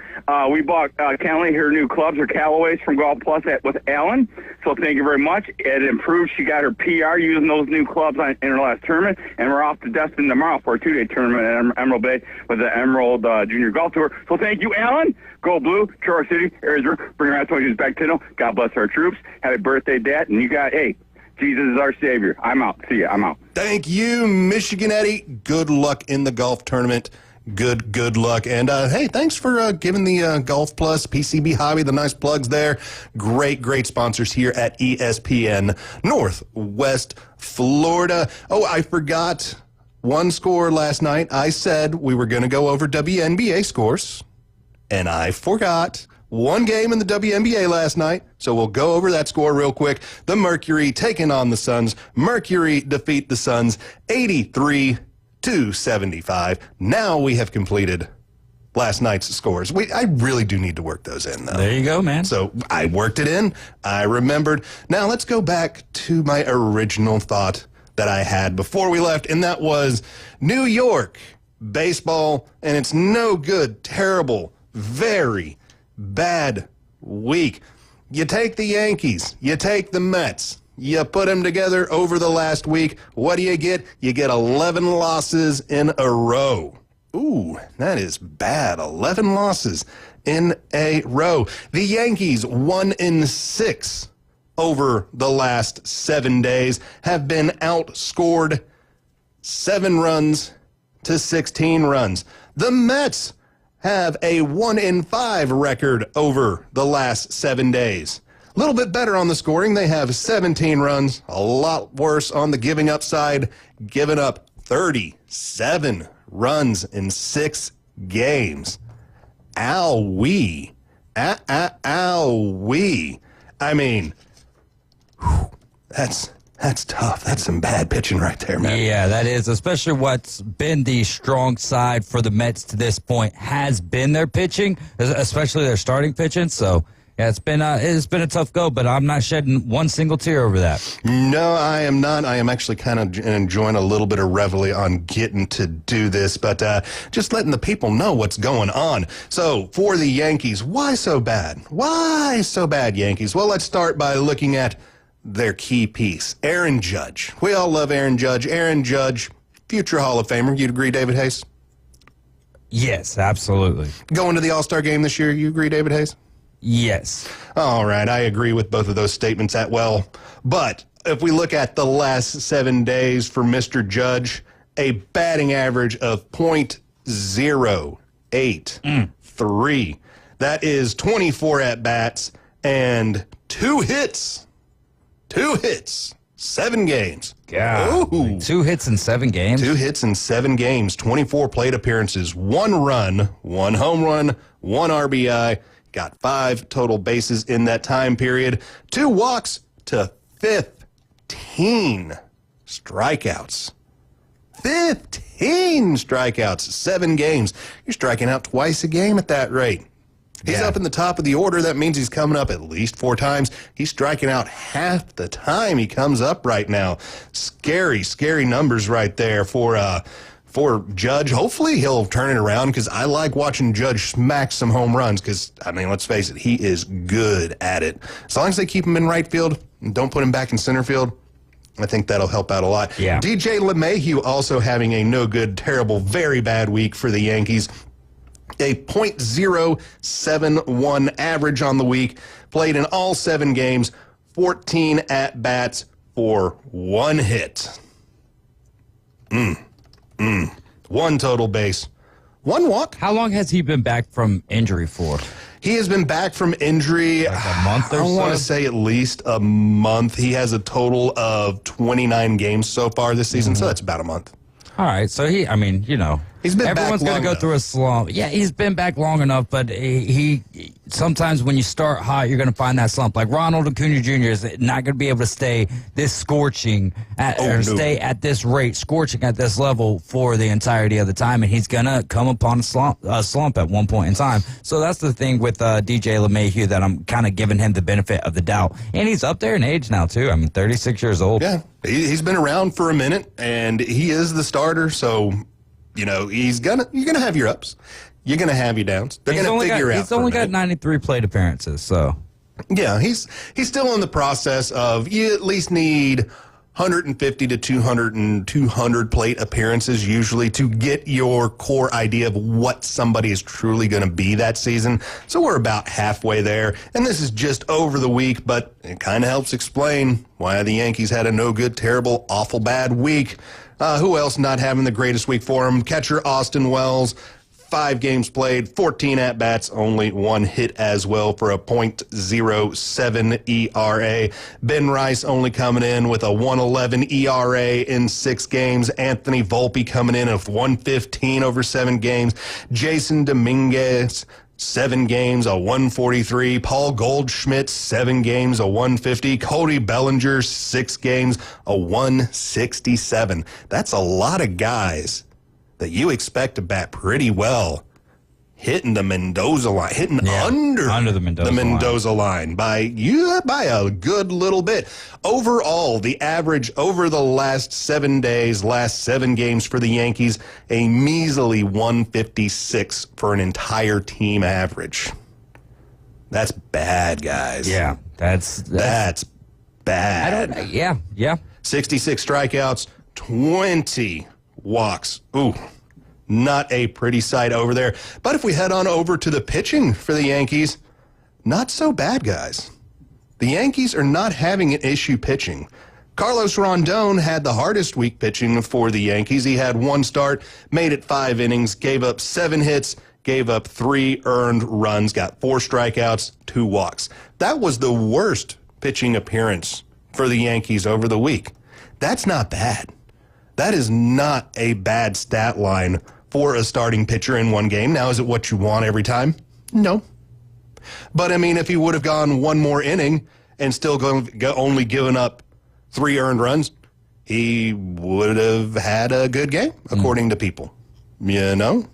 We bought Kelly her new clubs, her Callaways from Golf Plus with Ellen. So thank you very much. It improved. She got her PR using those new clubs in her last tournament. And we're off to Destin tomorrow for a 2-day tournament at Emerald Bay with the Emerald Junior Golf Tour. So thank you, Ellen. Go Blue, Traverse City, Arizona. Bring our toys back to God bless our troops. Happy birthday, Dad. And you got, Jesus is our Savior. I'm out. See ya. I'm out. Thank you, Michigan Eddie. Good luck in the golf tournament. Good luck. And, hey, thanks for giving the Golf Plus, PCB Hobby, the nice plugs there. Great sponsors here at ESPN Northwest Florida. Oh, I forgot one score last night. I said we were going to go over WNBA scores, and I forgot one game in the WNBA last night, so we'll go over that score real quick. The Mercury taking on the Suns. Mercury defeat the Suns 83-75. Now we have completed last night's scores. I really do need to work those in, though. There you go, man. So I worked it in. I remembered. Now let's go back to my original thought that I had before we left, and that was New York baseball, and it's no good, terrible, very bad week. You take the Yankees, you take the Mets, you put them together over the last week. What do you get? You get 11 losses in a row. Ooh, that is bad. 11 losses in a row. The Yankees, 1-6 over the last 7 days, have been outscored 7 runs to 16 runs. The Mets have a 1-5 record over the last 7 days. A little bit better on the scoring. They have 17 runs. A lot worse on the giving up side. Giving up 37 runs in 6 games. Ow-wee. Ow-wee. I mean, that's tough. That's some bad pitching right there, man. Yeah, that is. Especially what's been the strong side for the Mets to this point has been their pitching, especially their starting pitching. So, yeah, it's been a tough go, but I'm not shedding one single tear over that. No, I am not. I am actually kind of enjoying a little bit of reveille on getting to do this, but just letting the people know what's going on. So, for the Yankees, why so bad? Why so bad, Yankees? Well, let's start by looking at their key piece, Aaron Judge. We all love Aaron Judge. Aaron Judge, future Hall of Famer. You'd agree, David Hayes? Yes, absolutely. Going to the All-Star game this year, you agree, David Hayes? Yes. All right, I agree with both of those statements at well. But if we look at the last 7 days for Mr. Judge, a batting average of .083. That is 24 at-bats and 2 hits. 2 hits. 7 games. God. Ooh. 2 hits in 7 games? 2 hits in 7 games, 24 plate appearances, 1 run, 1 home run, 1 RBI. Got 5 total bases in that time period. 2 walks to 15 strikeouts. 15 strikeouts, 7 games. You're striking out twice a game at that rate. He's up in the top of the order. That means he's coming up at least 4 times. He's striking out half the time he comes up right now. Scary numbers right there for Judge. Hopefully he'll turn it around because I like watching Judge smack some home runs because, I mean, let's face it, he is good at it. As long as they keep him in right field and don't put him back in center field, I think that'll help out a lot. Yeah. DJ LeMahieu also having a no good, terrible, very bad week for the Yankees. A .071 average on the week. Played in all 7 games. 14 at-bats for 1 hit. 1 total base. 1 walk. How long has he been back from injury for? He has been back from injury, like a month or so? I want to say at least a month. He has a total of 29 games so far this season, so that's about a month. All right, so he Everyone's going to go through a slump. Yeah, he's been back long enough, but he sometimes when you start hot, you're going to find that slump. Like Ronald Acuna Jr. is not going to be able to stay this scorching stay at this rate, scorching at this level for the entirety of the time, and he's going to come upon a slump at one point in time. So that's the thing with DJ LeMahieu that I'm kind of giving him the benefit of the doubt. And he's up there in age now, too. I mean, 36 years old. Yeah, he's been around for a minute, and he is the starter, so... you're gonna have your ups. You're gonna have your downs. They're gonna figure out. He's only got 93 plate appearances, so yeah, he's still in the process of you at least need 150 to 200 plate appearances usually to get your core idea of what somebody is truly going to be that season. So we're about halfway there, and this is just over the week, but it kind of helps explain why the Yankees had a no good, terrible, awful, bad week. Who else not having the greatest week for him? Catcher Austin Wells, 5 games played, 14 at-bats, only 1 hit as well for a .07 ERA. Ben Rice only coming in with a 1.11 ERA in 6 games. Anthony Volpe coming in with 1.15 over 7 games. Jason Dominguez, 7 games, a 143. Paul Goldschmidt, 7 games, a 150. Cody Bellinger, 6 games, a 167. That's a lot of guys that you expect to bat pretty well hitting the Mendoza line, hitting under the Mendoza line by a good little bit. Overall, the average over the last 7 days, last 7 games for the Yankees, a measly 156 for an entire team average. That's bad, guys. Yeah, that's bad. Yeah. 66 strikeouts, 20 walks. Ooh. Not a pretty sight over there. But if we head on over to the pitching for the Yankees, not so bad, guys. The Yankees are not having an issue pitching. Carlos Rondon had the hardest week pitching for the Yankees. He had 1 start, made it 5 innings, gave up 7 hits, gave up 3 earned runs, got 4 strikeouts, 2 walks. That was the worst pitching appearance for the Yankees over the week. That's not bad. That is not a bad stat line for a starting pitcher in one game. Now, is it what you want every time? No. But, I mean, if he would have gone 1 more inning and still only given up 3 earned runs, he would have had a good game, according to people.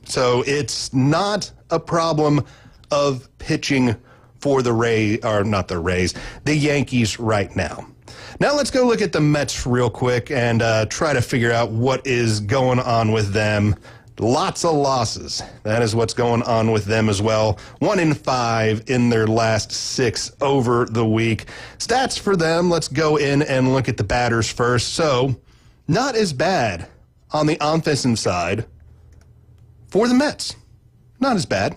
So it's not a problem of pitching for the the Yankees right now. Now let's go look at the Mets real quick and try to figure out what is going on with them. Lots of losses. That is what's going on with them as well. 1-5 in their last 6 over the week. Stats for them, let's go in and look at the batters first. So, not as bad on the offensive side for the Mets. Not as bad.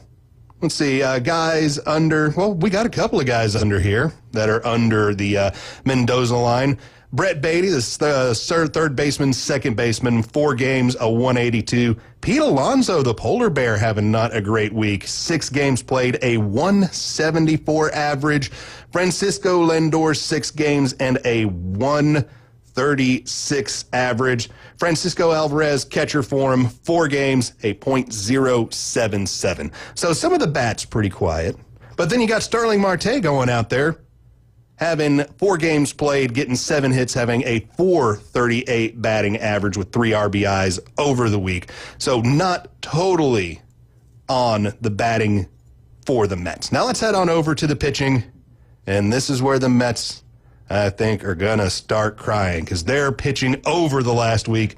Let's see, guys under, we got a couple of guys under here that are under the Mendoza line. Brett Beatty, the third baseman, second baseman, 4 games, a 182. Pete Alonso, the polar bear, having not a great week. 6 games played, a 174 average. Francisco Lindor, 6 games and a 136 average. Francisco Alvarez, catcher for him, 4 games, a .077. So some of the bats pretty quiet. But then you got Starling Marte going out there, having 4 games played, getting 7 hits, having a .438 batting average with 3 RBIs over the week. So not totally on the batting for the Mets. Now let's head on over to the pitching, and this is where the Mets, I think, are going to start crying because their pitching over the last week,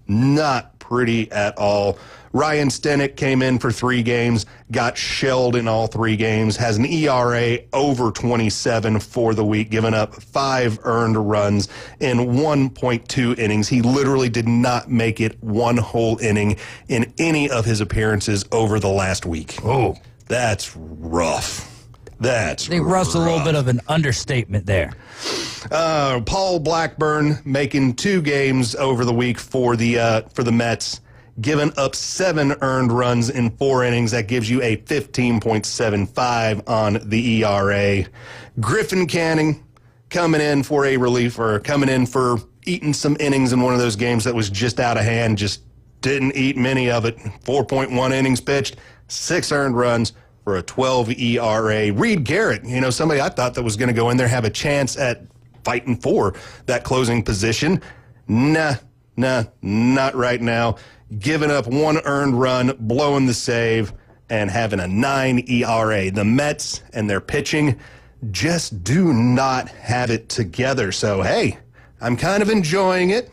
not pretty at all. Ryan Stenick came in for 3 games, got shelled in all 3 games, has an ERA over 27 for the week, giving up 5 earned runs in 1.2 innings. He literally did not make it 1 whole inning in any of his appearances over the last week. Oh, that's rough. I think rough's a little bit of an understatement there. Paul Blackburn making 2 games over the week for the Mets, giving up 7 earned runs in 4 innings. That gives you a 15.75 on the ERA. Griffin Canning coming in for a reliever, coming in for eating some innings in one of those games that was just out of hand, just didn't eat many of it. 4.1 innings pitched, 6 earned runs for a 12 ERA. Reed Garrett, somebody I thought that was going to go in there, have a chance at fighting for that closing position. Nah, not right now. Giving up 1 earned run, blowing the save, and having a 9 ERA. The Mets and their pitching just do not have it together. So, hey, I'm kind of enjoying it.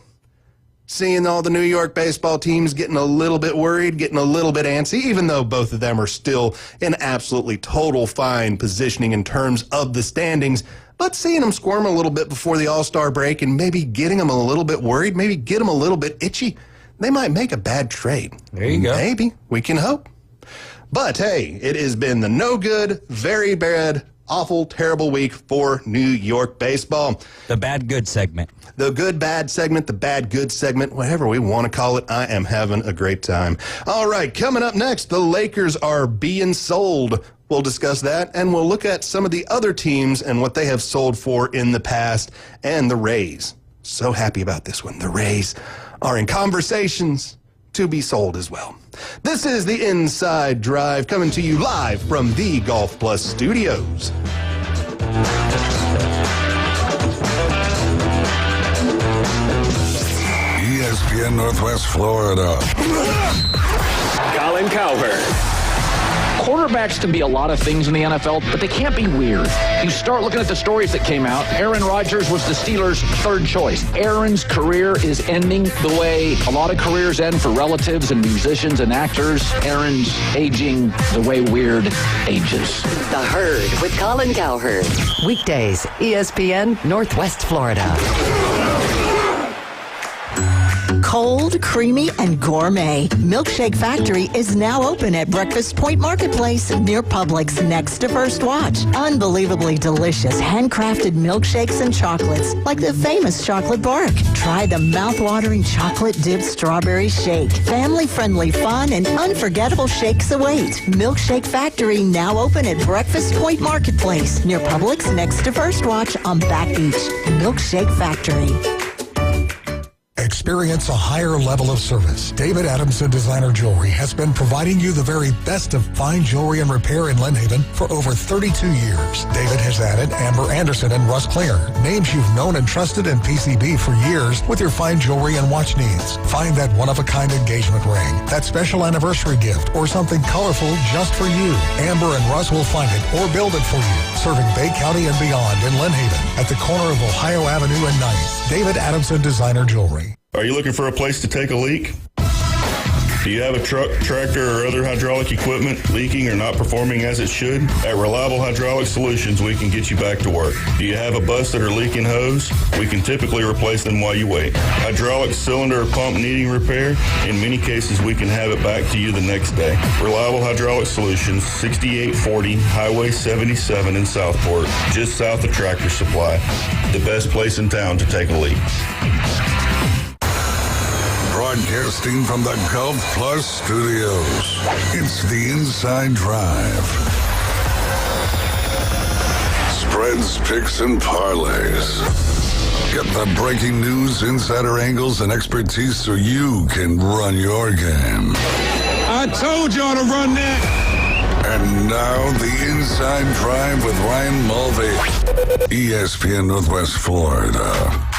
Seeing all the New York baseball teams getting a little bit worried, getting a little bit antsy, even though both of them are still in absolutely total fine positioning in terms of the standings. But seeing them squirm a little bit before the All-Star break and maybe getting them a little bit worried, maybe get them a little bit itchy, they might make a bad trade. There you go. Maybe. We can hope. But, hey, it has been the no good, very bad, awful, terrible week for New York baseball. The bad good segment. The good bad segment, the bad good segment, whatever we want to call it. I am having a great time. All right, coming up next, the Lakers are being sold. We'll discuss that, and we'll look at some of the other teams and what they have sold for in the past, and the Rays. So happy about this one. The Rays are in conversations to be sold as well. This is the Inside Drive, coming to you live from the Golf Plus studios. ESPN Northwest Florida. Colin Cowherd. Quarterbacks can be a lot of things in the NFL, but they can't be weird. You start looking at the stories that came out. Aaron Rodgers was the Steelers' 3rd choice. Aaron's career is ending the way a lot of careers end for relatives and musicians and actors. Aaron's aging the way weird ages. The Herd with Colin Cowherd. Weekdays, ESPN Northwest Florida. Cold, creamy, and gourmet. Milkshake Factory is now open at Breakfast Point Marketplace near Publix next to First Watch. Unbelievably delicious handcrafted milkshakes and chocolates like the famous chocolate bark. Try the mouth-watering chocolate dipped strawberry shake. Family-friendly fun and unforgettable shakes await. Milkshake Factory now open at Breakfast Point Marketplace near Publix next to First Watch on Back Beach. Milkshake Factory. Experience a higher level of service. David Adamson Designer Jewelry has been providing you the very best of fine jewelry and repair in Lynn Haven for over 32 years. David has added Amber Anderson and Russ Klinger, names you've known and trusted in PCB for years with your fine jewelry and watch needs. Find that one-of-a-kind engagement ring, that special anniversary gift, or something colorful just for you. Amber and Russ will find it or build it for you. Serving Bay County and beyond in Lynn Haven at the corner of Ohio Avenue and 9th. David Adamson Designer Jewelry. Are you looking for a place to take a leak? Do you have a truck, tractor, or other hydraulic equipment leaking or not performing as it should? At Reliable Hydraulic Solutions, we can get you back to work. Do you have a busted or leaking hose? We can typically replace them while you wait. Hydraulic cylinder or pump needing repair? In many cases, we can have it back to you the next day. Reliable Hydraulic Solutions, 6840 Highway 77 in Southport, just south of Tractor Supply. The best place in town to take a leak. Broadcasting from the Golf Plus studios, it's the Inside Drive. Spreads, picks, and parlays. Get the breaking news, insider angles, and expertise so you can run your game. I told y'all to run that. And now the Inside Drive with Ryan Mulvey, ESPN Northwest Florida.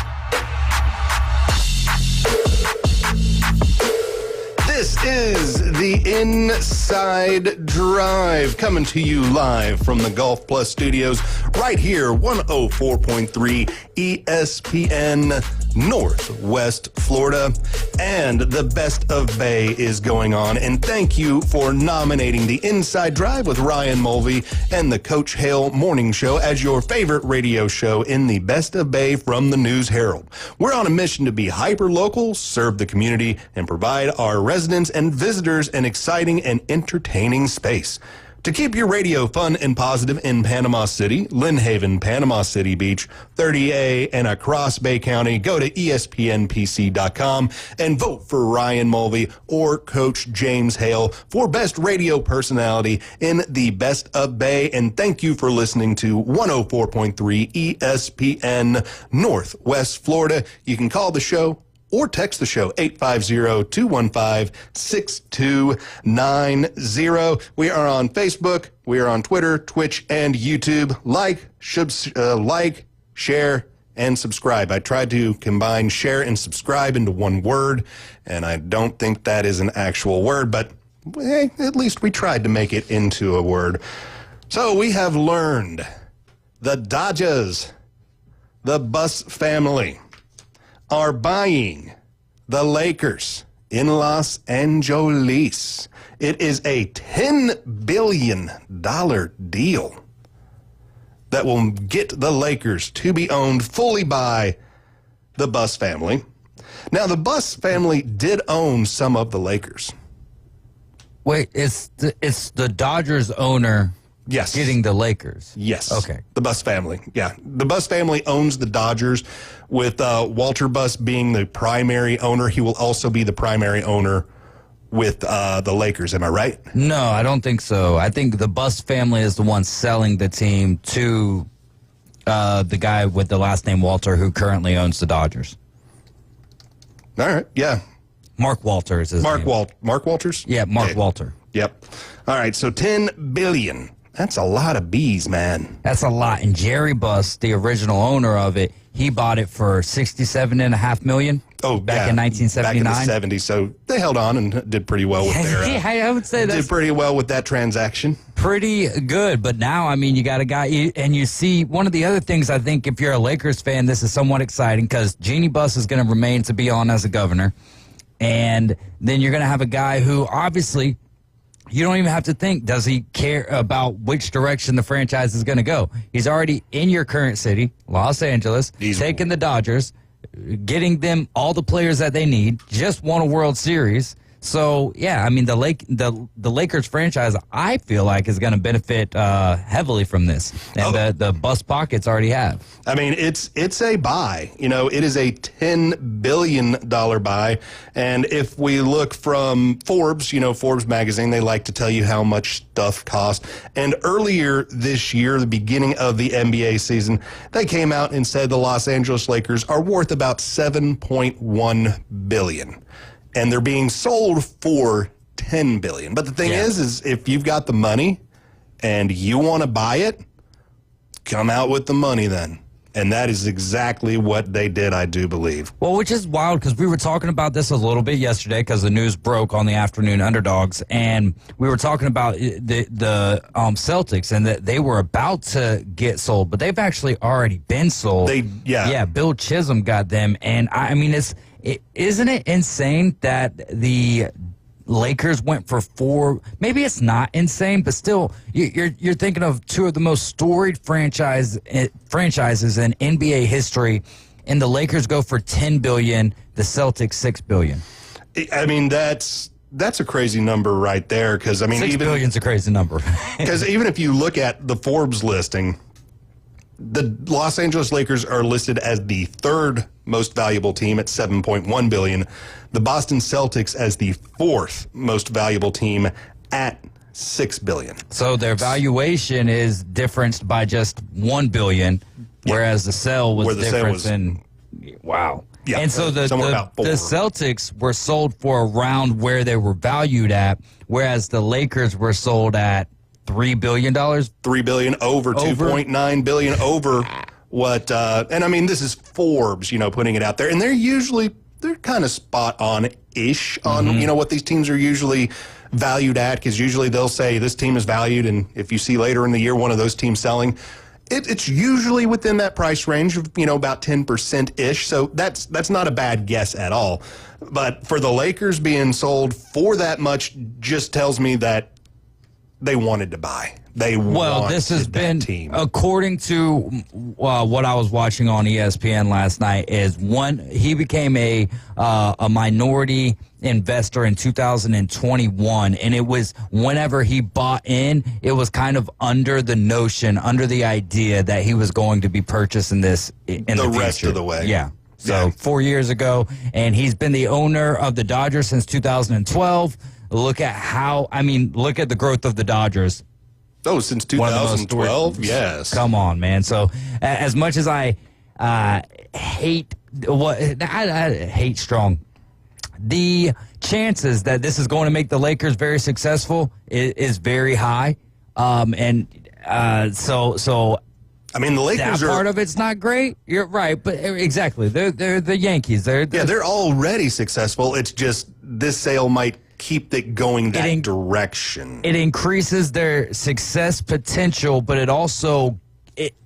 This is the Inside Drive, coming to you live from the Golf Plus studios, right here, 104.3 ESPN Northwest Florida. And the Best of Bay is going on. And thank you for nominating the Inside Drive with Ryan Mulvey and the Coach Hale Morning Show as your favorite radio show in the Best of Bay from the News Herald. We're on a mission to be hyper-local, serve the community, and provide our residents and visitors an exciting and entertaining space. To keep your radio fun and positive in Panama City, Lynn Haven, Panama City Beach, 30A, and across Bay County, go to ESPNPC.com and vote for Ryan Mulvey or Coach James Hale for Best Radio Personality in the Best of Bay. And thank you for listening to 104.3 ESPN Northwest Florida. You can call the show or text the show 850-215-6290. We are on Facebook, we are on Twitter, Twitch, and YouTube. Like, share, and subscribe. I tried to combine share and subscribe into one word, and I don't think that is an actual word, but hey, at least we tried to make it into a word. So we have learned the Dodgers, the Buss family, are buying the Lakers in Los Angeles. It is a $10 billion deal that will get the Lakers to be owned fully by the Buss family. Now, the Buss family did own some of the Lakers. Wait, it's the Dodgers owner getting the Lakers? Yes. Okay. The Buss family, yeah. The Buss family owns the Dodgers, with Walter Buss being the primary owner. He will also be the primary owner with the Lakers. Am I right? No, I don't think so. I think the Buss family is the one selling the team to the guy with the last name Walter, who currently owns the Dodgers. All right, yeah. Mark Walter is his name. Mark Walters? Yeah, Mark Walter. Yep. All right, so $10 billion. That's a lot of bees, man. That's a lot. And Jerry Buss, the original owner of it, he bought it for $67.5 million. Oh, back in 1979. Back in the 70s. So they held on and did pretty well with their. Yeah, I would say did pretty well with that transaction. Pretty good. But now, I mean, you got a guy, and you see one of the other things. I think if you're a Lakers fan, this is somewhat exciting because Jeannie Buss is going to remain to be on as a governor, and then you're going to have a guy who obviously. You don't even have to think, does he care about which direction the franchise is going to go? He's already in your current city, Los Angeles, taking the Dodgers, getting them all the players that they need, just won a World Series. So, yeah, I mean, the Lakers franchise, I feel like, is going to benefit heavily from this. And the Buss pockets already have. I mean, it's a buy. You know, it is a $10 billion buy. And if we look from Forbes, you know, Forbes magazine, they like to tell you how much stuff costs. And earlier this year, the beginning of the NBA season, they came out and said the Los Angeles Lakers are worth about $7.1 billion. And they're being sold for $10 billion. But the thing is if you've got the money and you want to buy it, come out with the money then. And that is exactly what they did, I do believe. Well, which is wild because we were talking about this a little bit yesterday because the news broke on the afternoon underdogs. And we were talking about the Celtics and that they were about to get sold, but they've actually already been sold. Yeah, Bill Chisholm got them. And I mean, isn't it insane that the Lakers went for $4? Maybe it's not insane, but still, you're thinking of two of the most storied franchises in NBA history, and the Lakers go for $10 billion, the Celtics $6 billion. I mean, that's a crazy number right there. Because I mean, $6 billion's a crazy number. Because even if you look at the Forbes listing, the Los Angeles Lakers are listed as the third most valuable team at $7.1 billion. The Boston Celtics as the fourth most valuable team at $6 billion. So their valuation is differenced by just $1 billion, whereas the sale was different in wow. Yeah, and so the Celtics were sold for around where they were valued at, whereas the Lakers were sold at $3 billion? $3 billion over. 2.9 billion over what, and I mean, this is Forbes, you know, putting it out there. And they're kind of spot on-ish on, you know, what these teams are usually valued at, because usually they'll say this team is valued, and if you see later in the year one of those teams selling, it's usually within that price range of, you know, about 10%-ish. So that's not a bad guess at all. But for the Lakers being sold for that much just tells me that they wanted to buy. This has been, according to what I was watching on ESPN last night, he became a minority investor in 2021, and it was whenever he bought in, it was kind of under the idea that he was going to be purchasing this in the rest of the way. Yeah. So 4 years ago, and he's been the owner of the Dodgers since 2012. Look at the growth of the Dodgers. Oh, since 2012? Yes. Come on, man. So as much as I hate I hate strong. The chances that this is going to make the Lakers very successful is very high. So I mean, the Lakers that part of it's not great. You're right, but exactly. They're the Yankees. They're already successful. It's just this sale might keep it going that direction. It increases their success potential, but it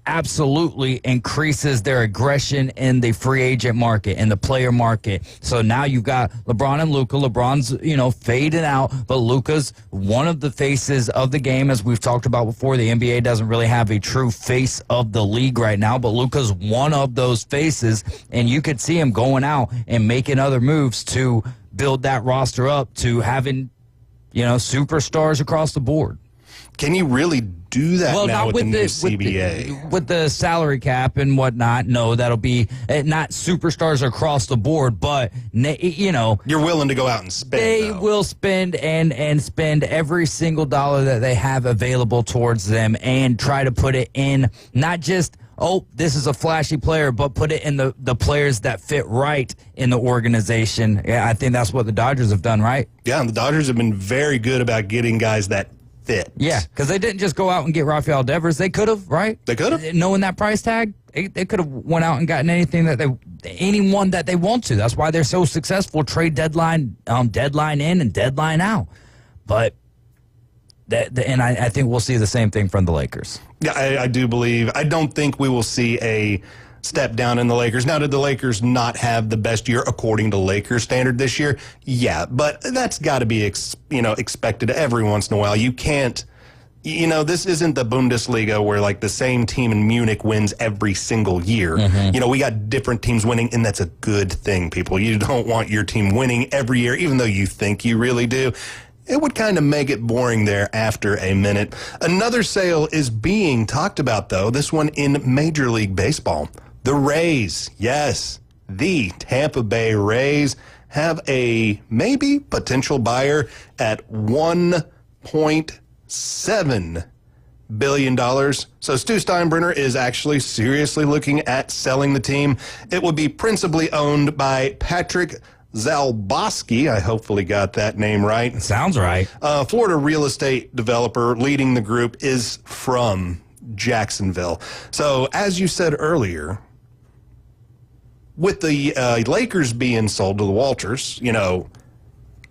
absolutely increases their aggression in the free agent market and the player market. So now you've got LeBron and Luka. LeBron's, fading out, but Luka's one of the faces of the game, as we've talked about before. The NBA doesn't really have a true face of the league right now, but Luka's one of those faces, and you could see him going out and making other moves to build that roster up to having, superstars across the board. Can you really do that now with the new CBA? With the salary cap and whatnot, no, that'll be not superstars across the board, but, you're willing to go out and spend. They will spend and spend every single dollar that they have available towards them and try to put it in not just, this is a flashy player, but put it in the players that fit right in the organization. Yeah, I think that's what the Dodgers have done, right? Yeah, and the Dodgers have been very good about getting guys that fit. Yeah, because they didn't just go out and get Rafael Devers. They could have, right? They could have. Knowing that price tag, they could have went out and gotten anyone that they want to. That's why they're so successful. Trade deadline in and deadline out. But I think we'll see the same thing from the Lakers. Yeah, I do believe. I don't think we will see a step down in the Lakers. Now, did the Lakers not have the best year according to Lakers standard this year? Yeah, but that's got to be expected every once in a while. You can't, this isn't the Bundesliga where like the same team in Munich wins every single year. Mm-hmm. We got different teams winning, and that's a good thing, people. You don't want your team winning every year, even though you think you really do. It would kind of make it boring there after a minute. Another sale is being talked about, though, this one in Major League Baseball. The Rays, yes, the Tampa Bay Rays have a maybe potential buyer at $1.7 billion. So Stu Steinbrenner is actually seriously looking at selling the team. It will be principally owned by Patrick Zalbowski. I hopefully got that name right. Sounds right. Florida real estate developer leading the group is from Jacksonville. So as you said earlier, with the Lakers being sold to the Walters,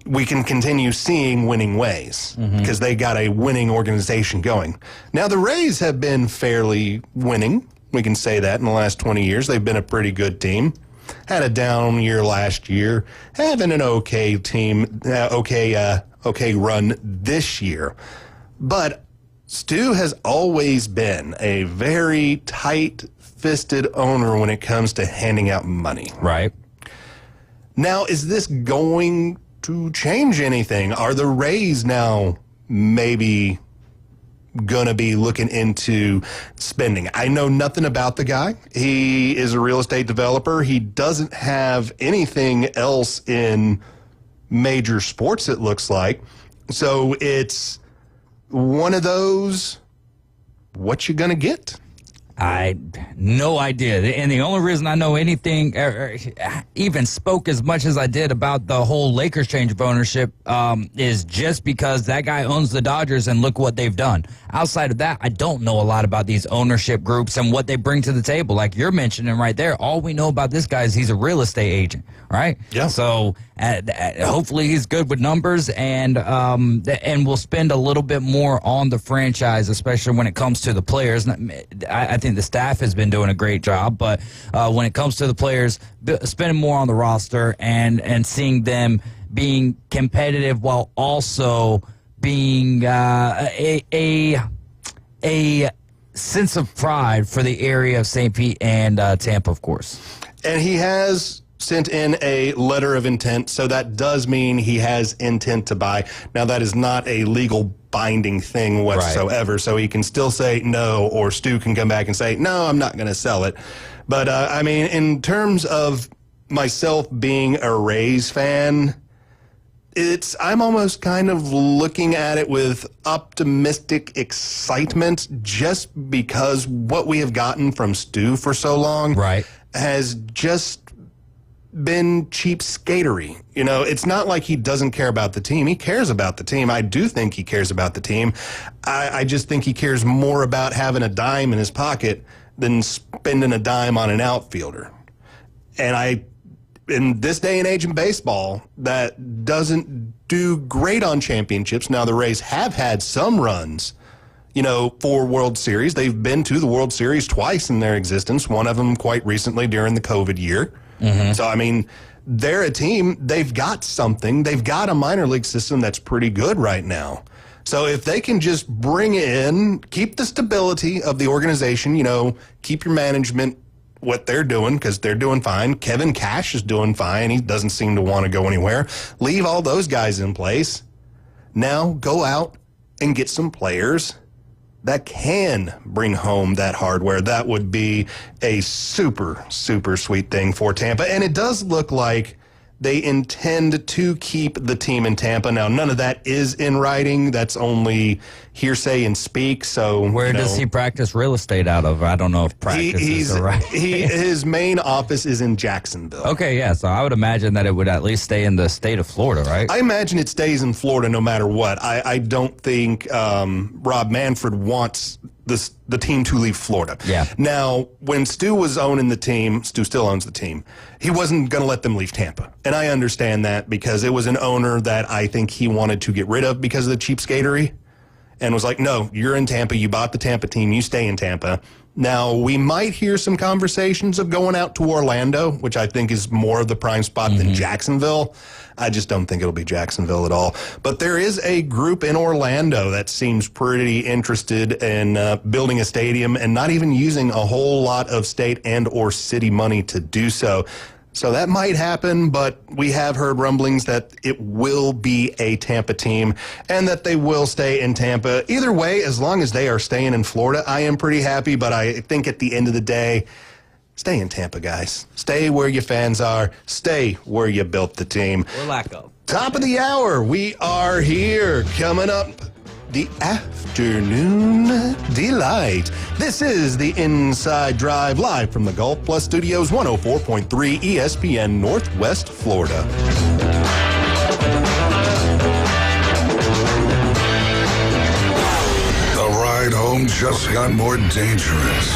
we can continue seeing winning ways because they got a winning organization going. Now, the Rays have been fairly winning. We can say that in the last 20 years. They've been a pretty good team. Had a down year last year, having an okay team, okay run this year. But Stu has always been a very tight-fisted owner when it comes to handing out money. Right. Now, is this going to change anything? Are the Rays now maybe going to be looking into spending? I know nothing about the guy. He is a real estate developer. He doesn't have anything else in major sports, it looks like. So it's one of those, what you going to get? No idea. And the only reason I know anything, even spoke as much as I did about the whole Lakers change of ownership, is just because that guy owns the Dodgers and look what they've done. Outside of that, I don't know a lot about these ownership groups and what they bring to the table. Like you're mentioning right there, all we know about this guy is he's a real estate agent, right? Yeah. So hopefully he's good with numbers and we'll spend a little bit more on the franchise, especially when it comes to the players. I think the staff has been doing a great job, but when it comes to the players, spending more on the roster and seeing them being competitive while also being a sense of pride for the area of St. Pete and Tampa, of course. And he has sent in a letter of intent, so that does mean he has intent to buy. Now, that is not a legal binding thing whatsoever, right. So he can still say no, or Stu can come back and say, no, I'm not going to sell it. But, I mean, in terms of myself being a Rays fan, I'm almost kind of looking at it with optimistic excitement just because what we have gotten from Stu for so long right. has just been cheap skatery. You know, it's not like he doesn't care about the team. He cares about the team. I do think he cares about the team. I just think he cares more about having a dime in his pocket than spending a dime on an outfielder. And in this day and age in baseball, that doesn't do great on championships. Now, the Rays have had some runs, you know, for World Series. They've been to the World Series twice in their existence, one of them quite recently during the COVID year. Mm-hmm. So, I mean, they're a team. They've got something. They've got a minor league system that's pretty good right now. So if they can just bring in, keep the stability of the organization, you know, keep your management what they're doing, because they're doing fine. Kevin Cash is doing fine. He doesn't seem to want to go anywhere. Leave all those guys in place. Now go out and get some players that can bring home that hardware. That would be a super, super sweet thing for Tampa. And it does look like they intend to keep the team in Tampa. Now, none of that is in writing. That's only hearsay and speak. So where does he practice real estate out of? I don't know if practice is the right. His main office is in Jacksonville. Okay, yeah. So I would imagine that it would at least stay in the state of Florida, right? I imagine it stays in Florida no matter what. I don't think Rob Manfred wants the team to leave Florida. Yeah. Now, when Stu was owning the team, Stu still owns the team, he wasn't going to let them leave Tampa. And I understand that because it was an owner that I think he wanted to get rid of because of the cheap skatery and was like, no, you're in Tampa. You bought the Tampa team. You stay in Tampa. Now, we might hear some conversations of going out to Orlando, which I think is more of the prime spot than Jacksonville. I just don't think it'll be Jacksonville at all. But there is a group in Orlando that seems pretty interested in building a stadium and not even using a whole lot of state and or city money to do so. So that might happen, but we have heard rumblings that it will be a Tampa team and that they will stay in Tampa. Either way, as long as they are staying in Florida, I am pretty happy. But I think at the end of the day, stay in Tampa, guys. Stay where your fans are. Stay where you built the team. Or lack of. Top of the hour, we are here. Coming up, the Afternoon Delight. This is the Inside Drive, live from the Golf Plus Studios, 104.3 ESPN Northwest Florida. The ride home just got more dangerous.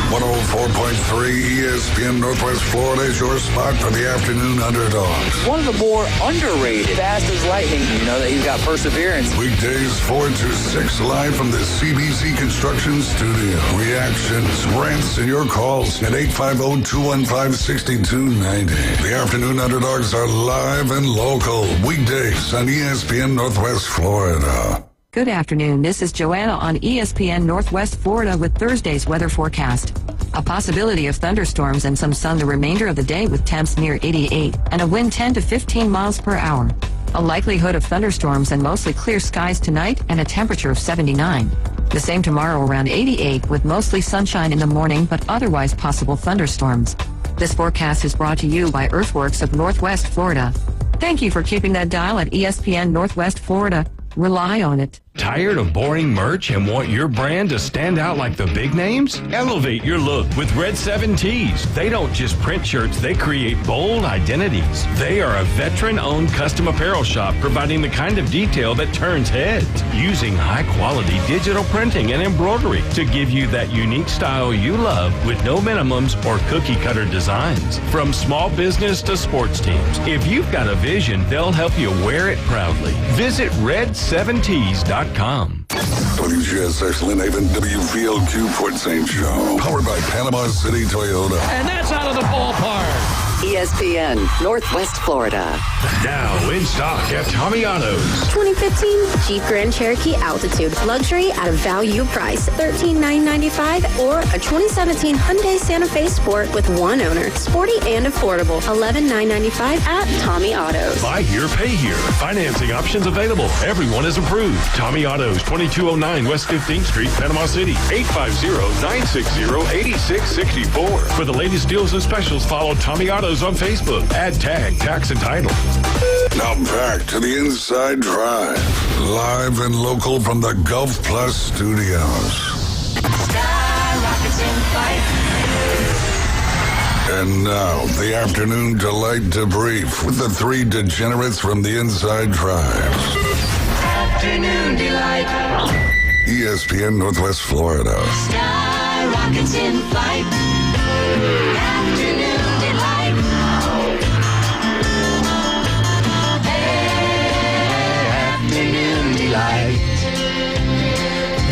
104.3 ESPN Northwest Florida is your spot for the afternoon underdogs. One of the more underrated. Fast as lightning. You know that he's got perseverance. Weekdays 4 to 6 live from the CBC Construction Studio. Reactions, rants, and your calls at 850-215-6290. The afternoon underdogs are live and local. Weekdays on ESPN Northwest Florida. Good afternoon. This is Joanna on ESPN Northwest Florida with Thursday's weather forecast. A possibility of thunderstorms and some sun the remainder of the day with temps near 88 and a wind 10 to 15 miles per hour. A likelihood of thunderstorms and mostly clear skies tonight and a temperature of 79. The same tomorrow around 88 with mostly sunshine in the morning but otherwise possible thunderstorms. This forecast is brought to you by Earthworks of Northwest Florida. Thank you for keeping that dial at ESPN Northwest Florida. Rely on it. Tired of boring merch and want your brand to stand out like the big names? Elevate your look with Red 7 Tees. They don't just print shirts, they create bold identities. They are a veteran-owned custom apparel shop providing the kind of detail that turns heads, using high-quality digital printing and embroidery to give you that unique style you love with no minimums or cookie-cutter designs. From small business to sports teams, if you've got a vision, they'll help you wear it proudly. Visit red7tees.com. WGSX Lynn Haven, WVLQ Port St. Joe. Powered by Panama City Toyota. And that's out of the ballpark. ESPN Northwest Florida. Now in stock at Tommy Otto's. 2015 Jeep Grand Cherokee Altitude. Luxury at a value price. $13,995 or a 2017 Hyundai Santa Fe Sport with one owner. Sporty and affordable. $11,995 at Tommy Otto's. Buy here, pay here. Financing options available. Everyone is approved. Tommy Otto's, 2209 West 15th Street, Panama City. 850-960-8664. For the latest deals and specials, follow Tommy Otto's on Facebook. Add tag, tax, and title. Now back to the Inside Drive. Live and local from the Gulf Plus Studios. Skyrockets in flight. And now, the afternoon delight debrief with the three degenerates from the Inside Tribe. Afternoon delight. ESPN Northwest Florida. Sky rockets in flight. Afternoon delight. Afternoon delight.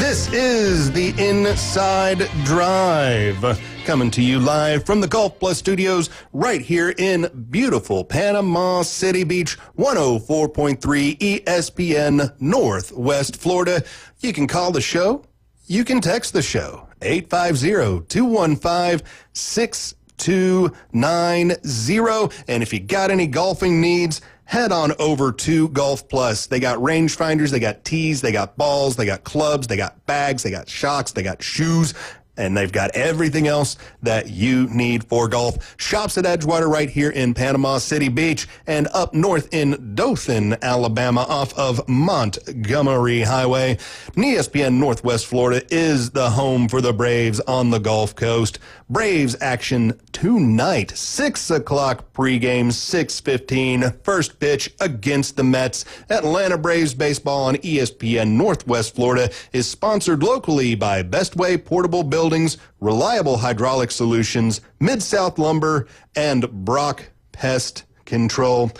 This is the Inside Drive, coming to you live from the Golf Plus studios right here in beautiful Panama City Beach, 104.3 ESPN Northwest Florida. You can call the show. You can text the show, 850-215-6290. And if you got any golfing needs, head on over to Golf Plus. They got rangefinders, they got tees, they got balls, they got clubs, they got bags, they got shocks, they got shoes, and they've got everything else that you need for golf. Shops at Edgewater right here in Panama City Beach, and up north in Dothan, Alabama, off of Montgomery Highway. ESPN Northwest Florida is the home for the Braves on the Gulf Coast. Braves action tonight, 6 o'clock pregame, 6:15, first pitch against the Mets. Atlanta Braves baseball on ESPN Northwest Florida is sponsored locally by Bestway Portable Buildings, Reliable Hydraulic Solutions, Mid-South Lumber, and Brock Pest Control.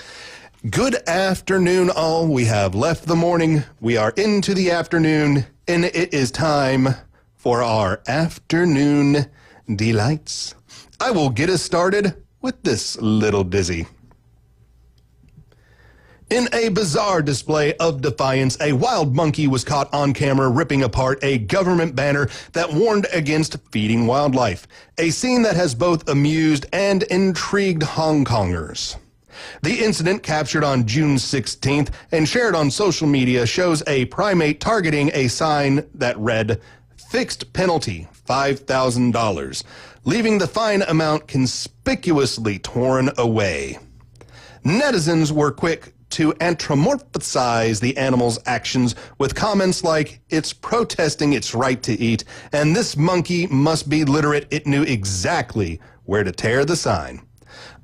Good afternoon, all. We have left the morning. We are into the afternoon, and it is time for our afternoon delights. I will get us started with this little dizzy. In a bizarre display of defiance, a wild monkey was caught on camera ripping apart a government banner that warned against feeding wildlife, a scene that has both amused and intrigued Hong Kongers. The incident, captured on June 16th and shared on social media, shows a primate targeting a sign that read, "Fixed penalty, $5,000, leaving the fine amount conspicuously torn away. Netizens were quick to anthropomorphize the animal's actions with comments like, "It's protesting its right to eat, and this monkey must be literate. It knew exactly where to tear the sign."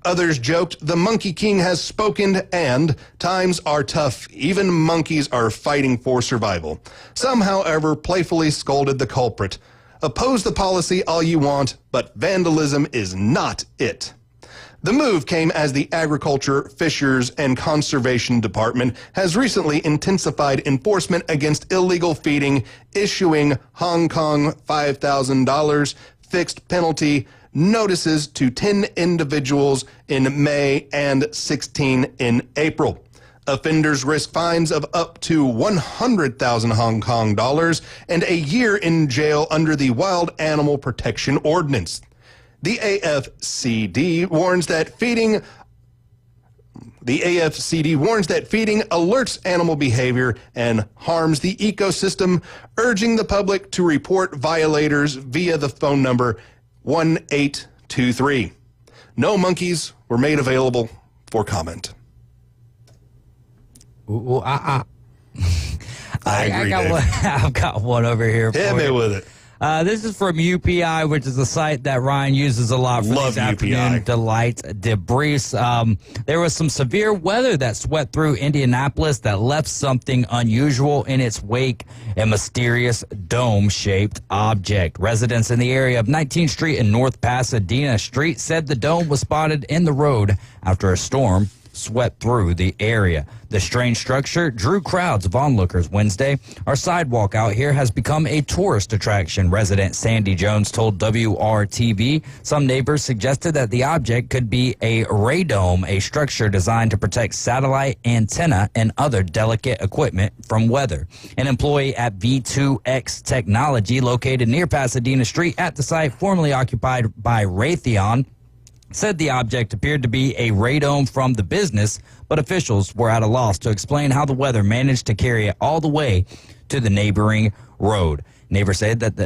Others joked, "The Monkey King has spoken," and "Times are tough. Even monkeys are fighting for survival." Some, however, playfully scolded the culprit. "Oppose the policy all you want, but vandalism is not it." The move came as the Agriculture, Fisheries, and Conservation Department has recently intensified enforcement against illegal feeding, issuing Hong Kong $5,000 fixed penalty notices to 10 individuals in May and 16 in April. Offenders risk fines of up to 100,000 Hong Kong dollars and a year in jail under the Wild Animal Protection Ordinance. The AFCD warns that feeding alerts animal behavior and harms the ecosystem, urging the public to report violators via the phone number 1823. No monkeys were made available for comment. I've got one over here. Hit me with it. This is from UPI, which is a site that Ryan uses a lot for these afternoon delight debriefs. There was some severe weather that swept through Indianapolis that left something unusual in its wake, a mysterious dome-shaped object. Residents in the area of 19th Street and North Pasadena Street said the dome was spotted in the road after a storm swept through the area. The strange structure drew crowds of onlookers Wednesday. Our sidewalk out here has become a tourist attraction, resident Sandy Jones told WRTV. Some neighbors suggested that the object could be a radome, a structure designed to protect satellite antenna and other delicate equipment from weather. An employee at V2X Technology, located near Pasadena Street at the site formerly occupied by Raytheon, said the object appeared to be a radome from the business, but officials were at a loss to explain how the weather managed to carry it all the way to the neighboring road. Neighbors said that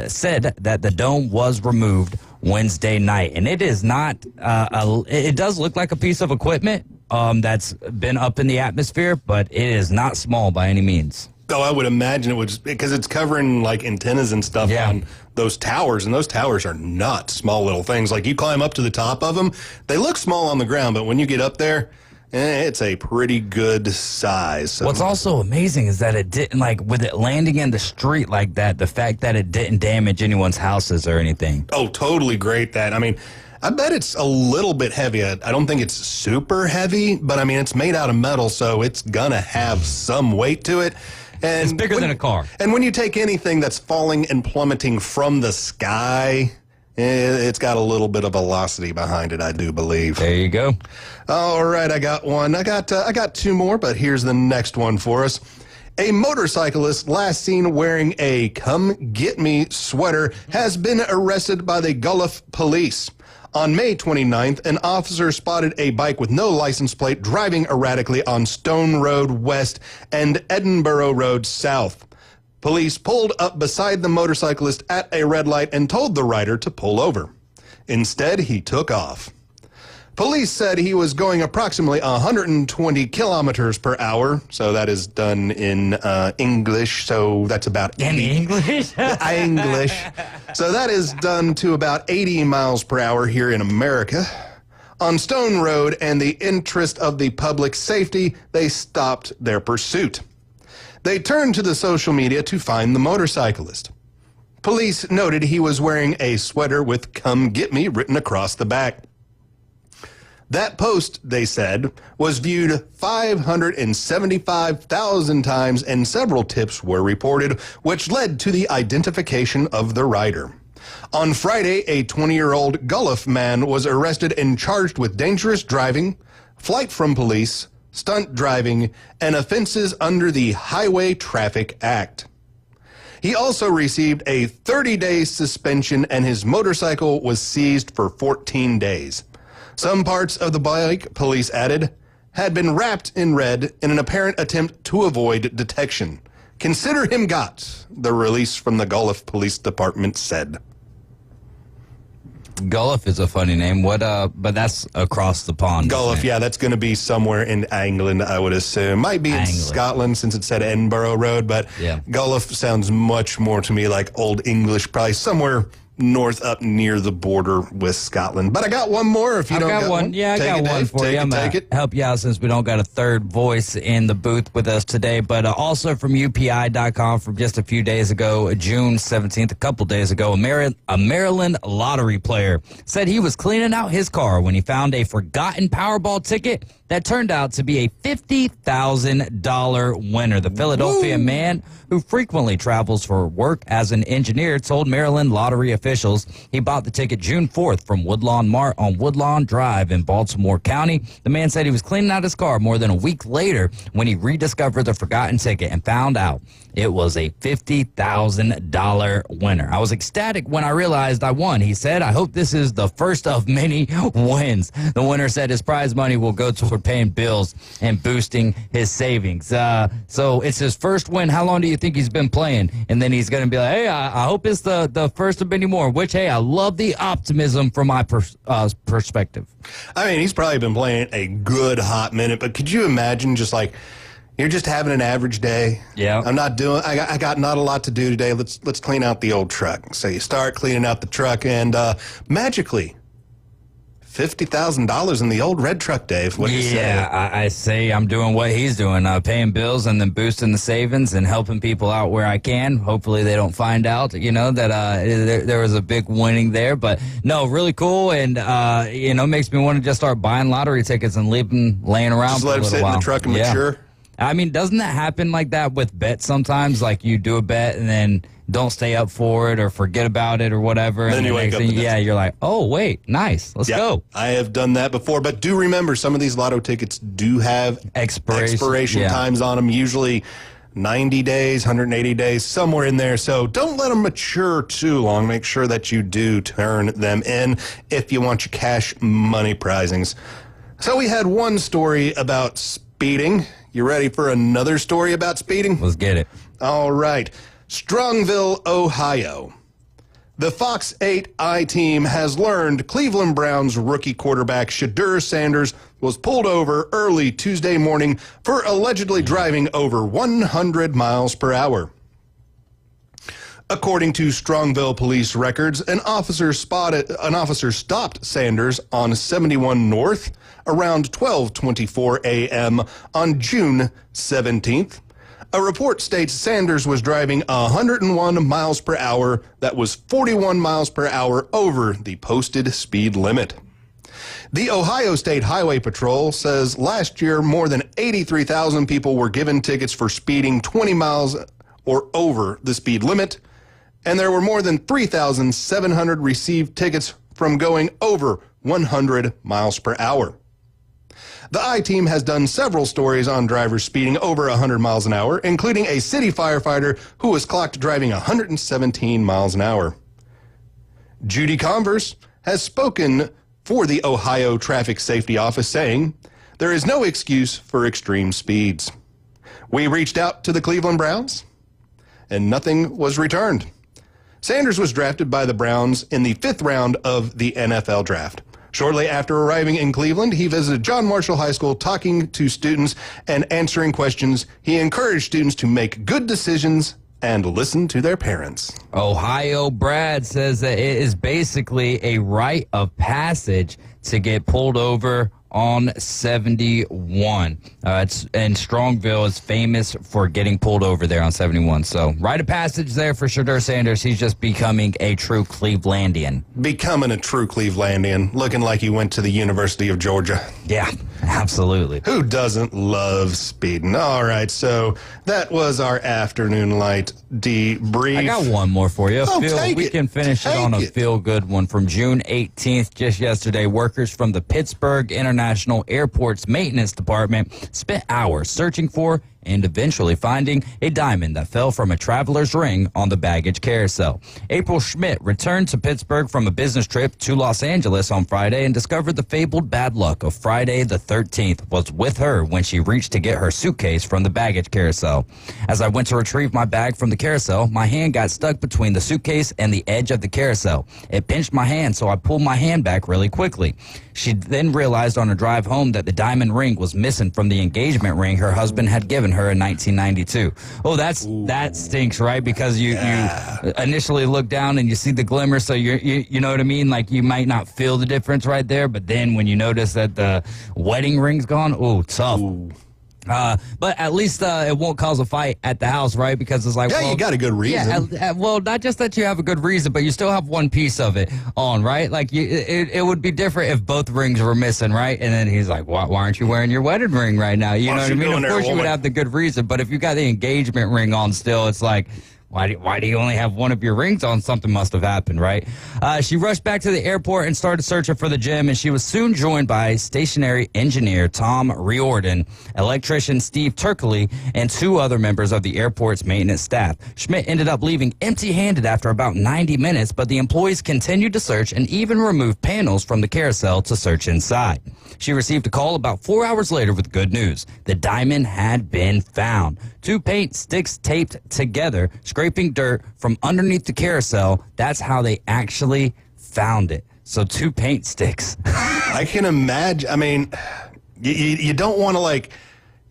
the dome was removed Wednesday night, and it is not. It does look like a piece of equipment that's been up in the atmosphere, but it is not small by any means. Oh, I would imagine it would, because it's covering like antennas and stuff on those towers, and those towers are not small little things. Like you climb up to the top of them, they look small on the ground, but when you get up there, it's a pretty good size. So. What's also amazing is that it didn't, like, with it landing in the street like that, the fact that it didn't damage anyone's houses or anything. Oh, totally great that. I mean, I bet it's a little bit heavy. I don't think it's super heavy, but I mean, it's made out of metal, so it's gonna have some weight to it. And it's bigger than a car. And when you take anything that's falling and plummeting from the sky, it's got a little bit of velocity behind it, I do believe. There you go. All right, I got one. I got two more, but here's the next one for us. A motorcyclist last seen wearing a "Come Get Me" sweater has been arrested by the Guelph police. On May 29th, an officer spotted a bike with no license plate driving erratically on Stone Road West and Edinburgh Road South. Police pulled up beside the motorcyclist at a red light and told the rider to pull over. Instead, he took off. Police said he was going approximately 120 kilometers per hour, so that is done in English, so that's about 80. In English? English. So that is done to about 80 miles per hour here in America. On Stone Road, and the interest of the public safety, they stopped their pursuit. They turned to the social media to find the motorcyclist. Police noted he was wearing a sweater with "Come Get Me" written across the back. That post, they said, was viewed 575,000 times, and several tips were reported, which led to the identification of the rider. On Friday, a 20-year-old Guelph man was arrested and charged with dangerous driving, flight from police, stunt driving, and offenses under the Highway Traffic Act. He also received a 30-day suspension, and his motorcycle was seized for 14 days. Some parts of the bike, police added, had been wrapped in red in an apparent attempt to avoid detection. Consider him got, the release from the Guelph Police Department said. Guelph is a funny name. But that's across the pond. Guelph, yeah, that's going to be somewhere in England, I would assume. Might be in Scotland since it said Edinburgh Road, but Guelph sounds much more to me like Old English, probably somewhere north up near the border with Scotland. But I got one more if you don't got one. Yeah, I got one for you. I'm going to help you out since we don't got a third voice in the booth with us today. But also from UPI.com from just a few days ago, June 17th, a couple days ago, a Maryland lottery player said he was cleaning out his car when he found a forgotten Powerball ticket that turned out to be a $50,000 winner. The Philadelphia man, who frequently travels for work as an engineer, told Maryland lottery officials he bought the ticket June 4th from Woodlawn Mart on Woodlawn Drive in Baltimore County. The man said he was cleaning out his car more than a week later when he rediscovered the forgotten ticket and found out it was a $50,000 winner. I was ecstatic when I realized I won. He said, "I hope this is the first of many wins." The winner said his prize money will go toward paying bills and boosting his savings. So it's his first win. How long do you think he's been playing? And then he's going to be like, "Hey, I hope it's the first of many more," which, hey, I love the optimism from my perspective. I mean, he's probably been playing a good hot minute, but could you imagine just like, you're just having an average day. Yeah. I got not a lot to do today. Let's clean out the old truck. So you start cleaning out the truck, and magically, $50,000 in the old red truck, Dave. What do you say? Yeah, I say I'm doing what he's doing, paying bills and then boosting the savings and helping people out where I can. Hopefully they don't find out, that there was a big winning there. But no, really cool, and makes me want to just start buying lottery tickets and leave them laying around just for a little let them sit while. in the truck and mature. I mean, doesn't that happen like that with bets sometimes? Like you do a bet and then don't stay up for it or forget about it or whatever. Then you wake up. You're like, oh, wait, nice. Let's go. I have done that before, but do remember some of these lotto tickets do have expiration times on them, usually 90 days, 180 days, somewhere in there. So don't let them mature too long. Make sure that you do turn them in if you want your cash money prizings. So we had one story about speeding. You ready for another story about speeding? Let's get it. All right. Strongville, Ohio. The Fox 8 I-Team has learned Cleveland Browns rookie quarterback Shedeur Sanders was pulled over early Tuesday morning for allegedly driving over 100 miles per hour. According to Strongville police records, an officer stopped Sanders on 71 North around 12:24 a.m. on June 17th. A report states Sanders was driving 101 miles per hour. That was 41 miles per hour over the posted speed limit. The Ohio State Highway Patrol says last year more than 83,000 people were given tickets for speeding 20 miles or over the speed limit, and there were more than 3,700 received tickets from going over 100 miles per hour. The I-Team has done several stories on drivers speeding over 100 miles an hour, including a city firefighter who was clocked driving 117 miles an hour. Judy Converse has spoken for the Ohio Traffic Safety Office, saying, "There is no excuse for extreme speeds. We reached out to the Cleveland Browns, and nothing was returned." Sanders was drafted by the Browns in the 5th round of the NFL draft. Shortly after arriving in Cleveland, he visited John Marshall High School, talking to students and answering questions. He encouraged students to make good decisions and listen to their parents. Ohio Brad says that it is basically a rite of passage to get pulled over on 71. And Strongville is famous for getting pulled over there on 71. So, rite of passage there for Shedeur Sanders. He's just becoming a true Clevelandian. Becoming a true Clevelandian, looking like he went to the University of Georgia. Yeah, absolutely. Who doesn't love speeding? All right, so that was our afternoon light debrief. I got one more for you. We can finish it on a feel-good one from June 18th, just yesterday. Workers from the Pittsburgh International Airport's maintenance department spent hours searching for and eventually finding a diamond that fell from a traveler's ring on the baggage carousel. April Schmidt returned to Pittsburgh from a business trip to Los Angeles on Friday and discovered the fabled bad luck of Friday the 13th was with her when she reached to get her suitcase from the baggage carousel. "As I went to retrieve my bag from the carousel, my hand got stuck between the suitcase and the edge of the carousel. It pinched my hand, so I pulled my hand back really quickly." She then realized on her drive home that the diamond ring was missing from the engagement ring her husband had given her in 1992. Oh, that stinks, right? Because you initially look down and you see the glimmer, so you know what I mean? Like, you might not feel the difference right there, but then when you notice that the wedding ring's gone, oh, tough. But at least it won't cause a fight at the house, right? Because it's like, yeah, you got a good reason. Yeah, well, not just that you have a good reason, but you still have one piece of it on, right? Like, it would be different if both rings were missing, right? And then he's like, why aren't you wearing your wedding ring right now? You know what I mean? Of course you would have the good reason, but if you got the engagement ring on still, it's like, why do you only have one of your rings on? Something must have happened, right? She rushed back to the airport and started searching for the gem, and she was soon joined by stationary engineer Tom Riordan, electrician Steve Turkley, and 2 other members of the airport's maintenance staff. Schmidt ended up leaving empty-handed after about 90 minutes, but the employees continued to search and even removed panels from the carousel to search inside. She received a call about 4 hours later with good news. The diamond had been found. 2 paint sticks taped together, scraping dirt from underneath the carousel. That's how they actually found it. So 2 paint sticks. I can imagine. I mean, you don't want to, like,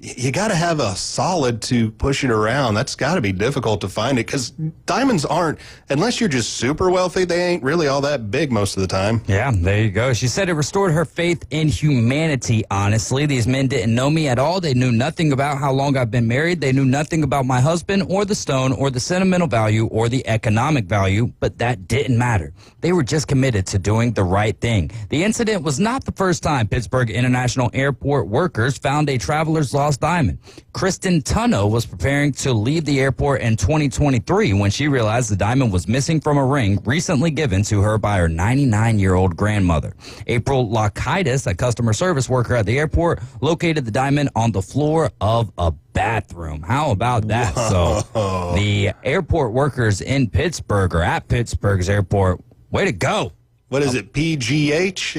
you got to have a solid to push it around. That's got to be difficult to find it, because diamonds aren't, unless you're just super wealthy, they ain't really all that big most of the time. Yeah, there you go. She said it restored her faith in humanity, honestly. These men didn't know me at all. They knew nothing about how long I've been married. They knew nothing about my husband or the stone or the sentimental value or the economic value, but that didn't matter. They were just committed to doing the right thing. The incident was not the first time Pittsburgh International Airport workers found a traveler's lost diamond. Kristen Tunno was preparing to leave the airport in 2023 when she realized the diamond was missing from a ring recently given to her by her 99-year-old grandmother. April Lakaitis, a customer service worker at the airport, located the diamond on the floor of a bathroom. How about that? Whoa. So the airport workers in Pittsburgh, or at Pittsburgh's airport, way to go. What is it? PGH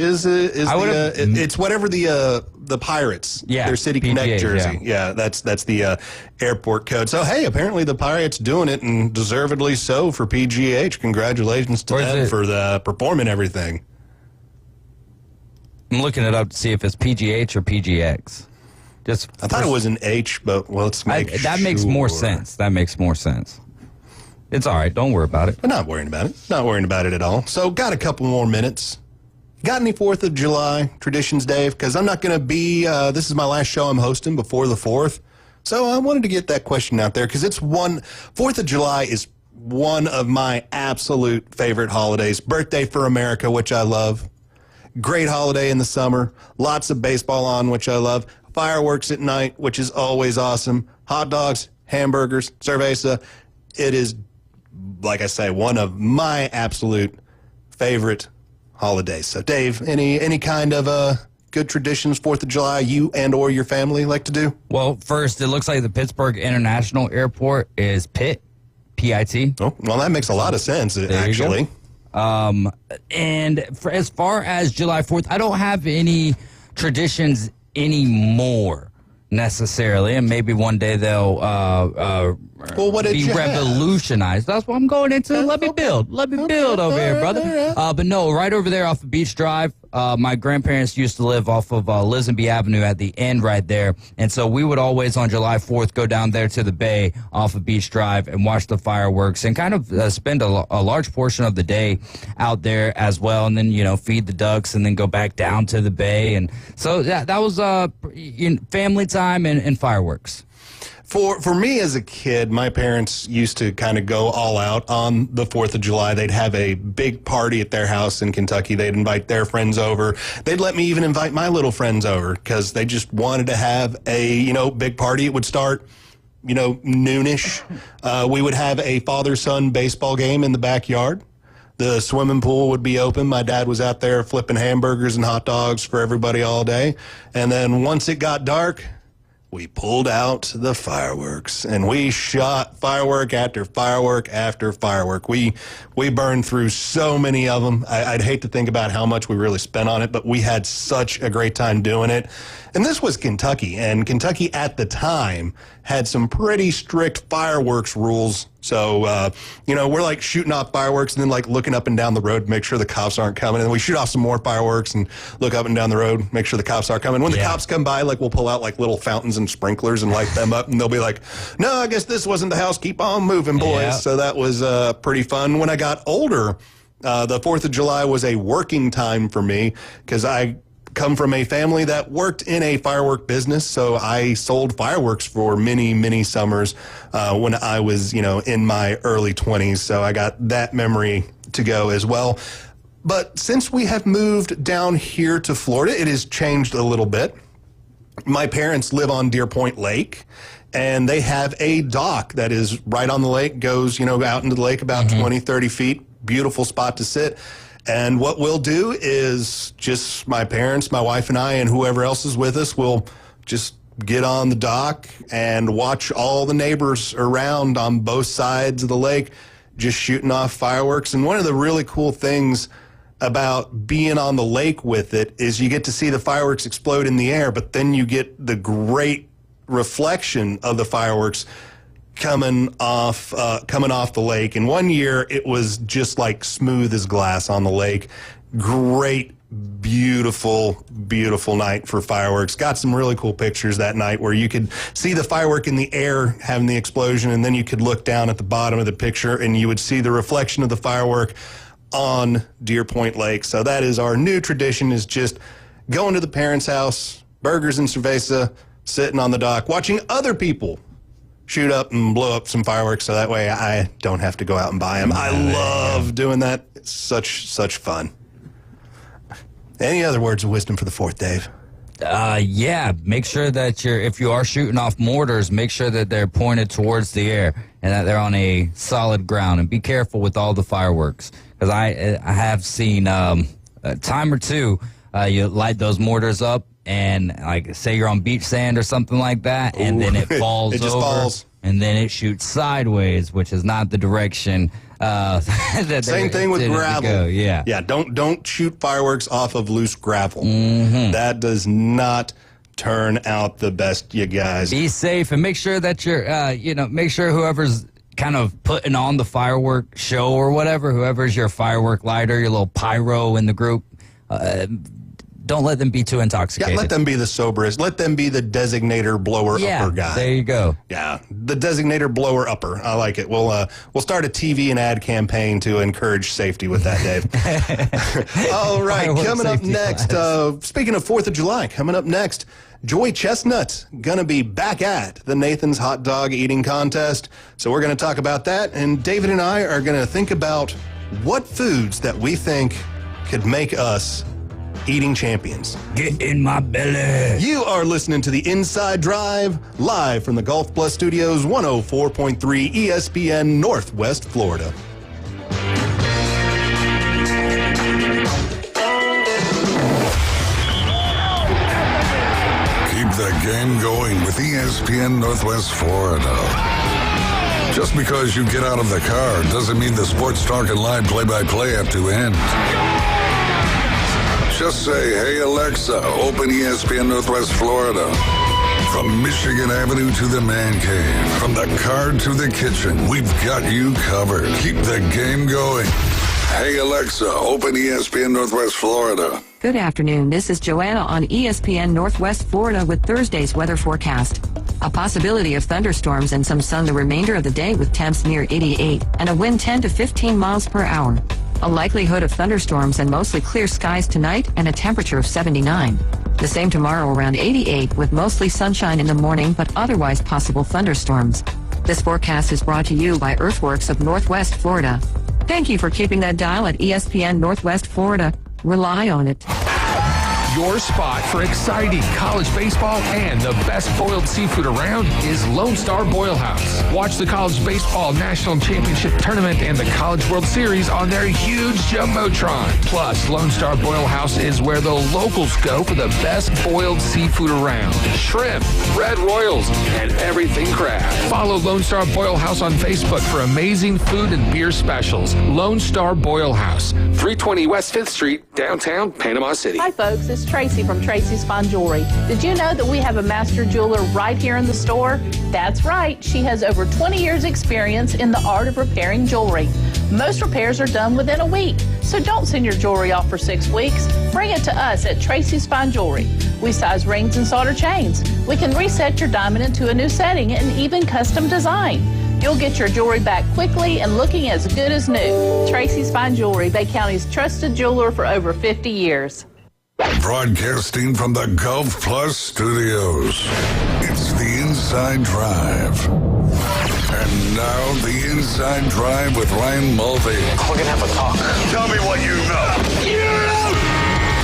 it's whatever the Pirates, their City PGH, Connect jersey. Yeah, that's the airport code. So hey, apparently the Pirates doing it, and deservedly so for PGH. Congratulations to them for the performing everything. I'm looking it up to see if it's PGH or PGX. I thought it was an H, but let's make sure. That makes more sense. That makes more sense. It's all right. Don't worry about it. I'm not worrying about it. Not worrying about it at all. So, got a couple more minutes. Got any 4th of July traditions, Dave? Because I'm not going to be, this is my last show I'm hosting before the 4th. So, I wanted to get that question out there because 4th of July is one of my absolute favorite holidays. Birthday for America, which I love. Great holiday in the summer. Lots of baseball on, which I love. Fireworks at night, which is always awesome. Hot dogs, hamburgers, cerveza. It is, like I say, one of my absolute favorite holidays. So, Dave, any kind of good traditions 4th of July you and or your family like to do? Well, first, it looks like the Pittsburgh International Airport is PIT, P-I-T. Oh, well, that makes a lot of sense, actually. And as far as July 4th, I don't have any traditions anymore necessarily, and maybe one day they'll be revolutionized. That's what I'm going into. Let me build over here, brother. But no, right over there off of Beach Drive, my grandparents used to live off of Lisenby Avenue at the end right there, and so we would always on July 4th go down there to the bay off of Beach Drive and watch the fireworks and kind of spend a large portion of the day out there as well, and then feed the ducks and then go back down to the bay. And so that was family time and fireworks. For me as a kid, my parents used to kind of go all out on the 4th of July. They'd have a big party at their house in Kentucky. They'd invite their friends over. They'd let me even invite my little friends over because they just wanted to have a, big party. It would start, noonish. We would have a father-son baseball game in the backyard. The swimming pool would be open. My dad was out there flipping hamburgers and hot dogs for everybody all day. And then once it got dark, we pulled out the fireworks, and we shot firework after firework after firework. We burned through so many of them. I'd hate to think about how much we really spent on it, but we had such a great time doing it. And this was Kentucky, and Kentucky at the time had some pretty strict fireworks rules. So, we're like shooting off fireworks and then like looking up and down the road to make sure the cops aren't coming. And then we shoot off some more fireworks and look up and down the road, make sure the cops aren't coming. When the cops come by, like we'll pull out like little fountains and sprinklers and light them up. And they'll be like, no, I guess this wasn't the house. Keep on moving, boys. Yeah. So that was pretty fun. When I got older, the 4th of July was a working time for me because I come from a family that worked in a firework business, so I sold fireworks for many, many summers when I was, in my early 20s, so I got that memory to go as well. But since we have moved down here to Florida, it has changed a little bit. My parents live on Deer Point Lake, and they have a dock that is right on the lake, goes, out into the lake about 20, 30 feet, beautiful spot to sit. And what we'll do is just my parents, my wife and I, and whoever else is with us will just get on the dock and watch all the neighbors around on both sides of the lake just shooting off fireworks. And one of the really cool things about being on the lake with it is you get to see the fireworks explode in the air, but then you get the great reflection of the fireworks coming off the lake. And one year it was just like smooth as glass on the lake. Great, beautiful, beautiful night for fireworks. Got some really cool pictures that night where you could see the firework in the air having the explosion, and then you could look down at the bottom of the picture and you would see the reflection of the firework on Deer Point Lake. So that is our new tradition, is just going to the parents' house, burgers and cerveza, sitting on the dock, watching other people shoot up and blow up some fireworks, so that way I don't have to go out and buy them. I love doing that. It's such fun. Any other words of wisdom for the 4th, Dave? Yeah, make sure that if you are shooting off mortars, make sure that they're pointed towards the air and that they're on a solid ground. And be careful with all the fireworks, because I have seen a time or two you light those mortars up, and like say you're on beach sand or something like that, and then it falls it just over, falls. and then it shoots sideways, which is not the direction Same thing with gravel. Yeah. Don't shoot fireworks off of loose gravel. That does not turn out the best, you guys. Be safe and make sure that you're, make sure whoever's kind of putting on the firework show or whatever, whoever's your firework lighter, your little pyro in the group, don't let them be too intoxicated. Yeah, let them be the soberest. Let them be the designator blower upper guy. There you go. Yeah, the designator blower upper. I like it. We'll start a TV and ad campaign to encourage safety with that, Dave. All right, coming up next, speaking of 4th of July, coming up next, Joy Chestnut going to be back at the Nathan's Hot Dog Eating Contest. So we're going to talk about that, and David and I are going to think about what foods that we think could make us eating champions. Get in my belly. You are listening to the Inside Drive, live from the Golf Plus Studios, 104.3 ESPN Northwest Florida. Keep the game going with ESPN Northwest Florida. Just because you get out of the car doesn't mean the Sports Talk and Live play-by-play have to end. Just say, hey, Alexa, open ESPN Northwest Florida. From Michigan Avenue to the man cave, from the car to the kitchen, we've got you covered. Keep the game going. Hey, Alexa, open ESPN Northwest Florida. Good afternoon. This is Joanna on ESPN Northwest Florida with Thursday's weather forecast. A possibility of thunderstorms and some sun the remainder of the day with temps near 88 and a wind 10 to 15 miles per hour. A likelihood of thunderstorms and mostly clear skies tonight and a temperature of 79. The same tomorrow around 88 with mostly sunshine in the morning but otherwise possible thunderstorms. This forecast is brought to you by Earthworks of Northwest Florida. Thank you for keeping that dial at ESPN Northwest Florida. Rely on it. Your spot for exciting college baseball and the best boiled seafood around is Lone Star Boil House. Watch the College Baseball National Championship Tournament and the College World Series on their huge Jumbotron. Plus, Lone Star Boil House is where the locals go for the best boiled seafood around. Shrimp, red royals, and everything crab. Follow Lone Star Boil House on Facebook for amazing food and beer specials. Lone Star Boil House, 320 West 5th Street, downtown Panama City. Hi, folks. It's Tracy from Tracy's Fine Jewelry. Did you know that we have a master jeweler right here in the store? That's right. She has over 20 years experience in the art of repairing jewelry. Most repairs are done within a week, so don't send your jewelry off for 6 weeks. Bring it to us at Tracy's Fine Jewelry. We size rings and solder chains. We can reset your diamond into a new setting and even custom design. You'll get your jewelry back quickly and looking as good as new. Tracy's Fine Jewelry, Bay County's trusted jeweler for over 50 years. Broadcasting from the Golf Plus Studios, it's the Inside Drive. And now the Inside Drive with Ryan Mulvey. We're gonna have a talk. Tell me what you know.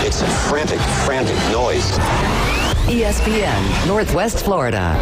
It's a frantic noise. ESPN Northwest Florida.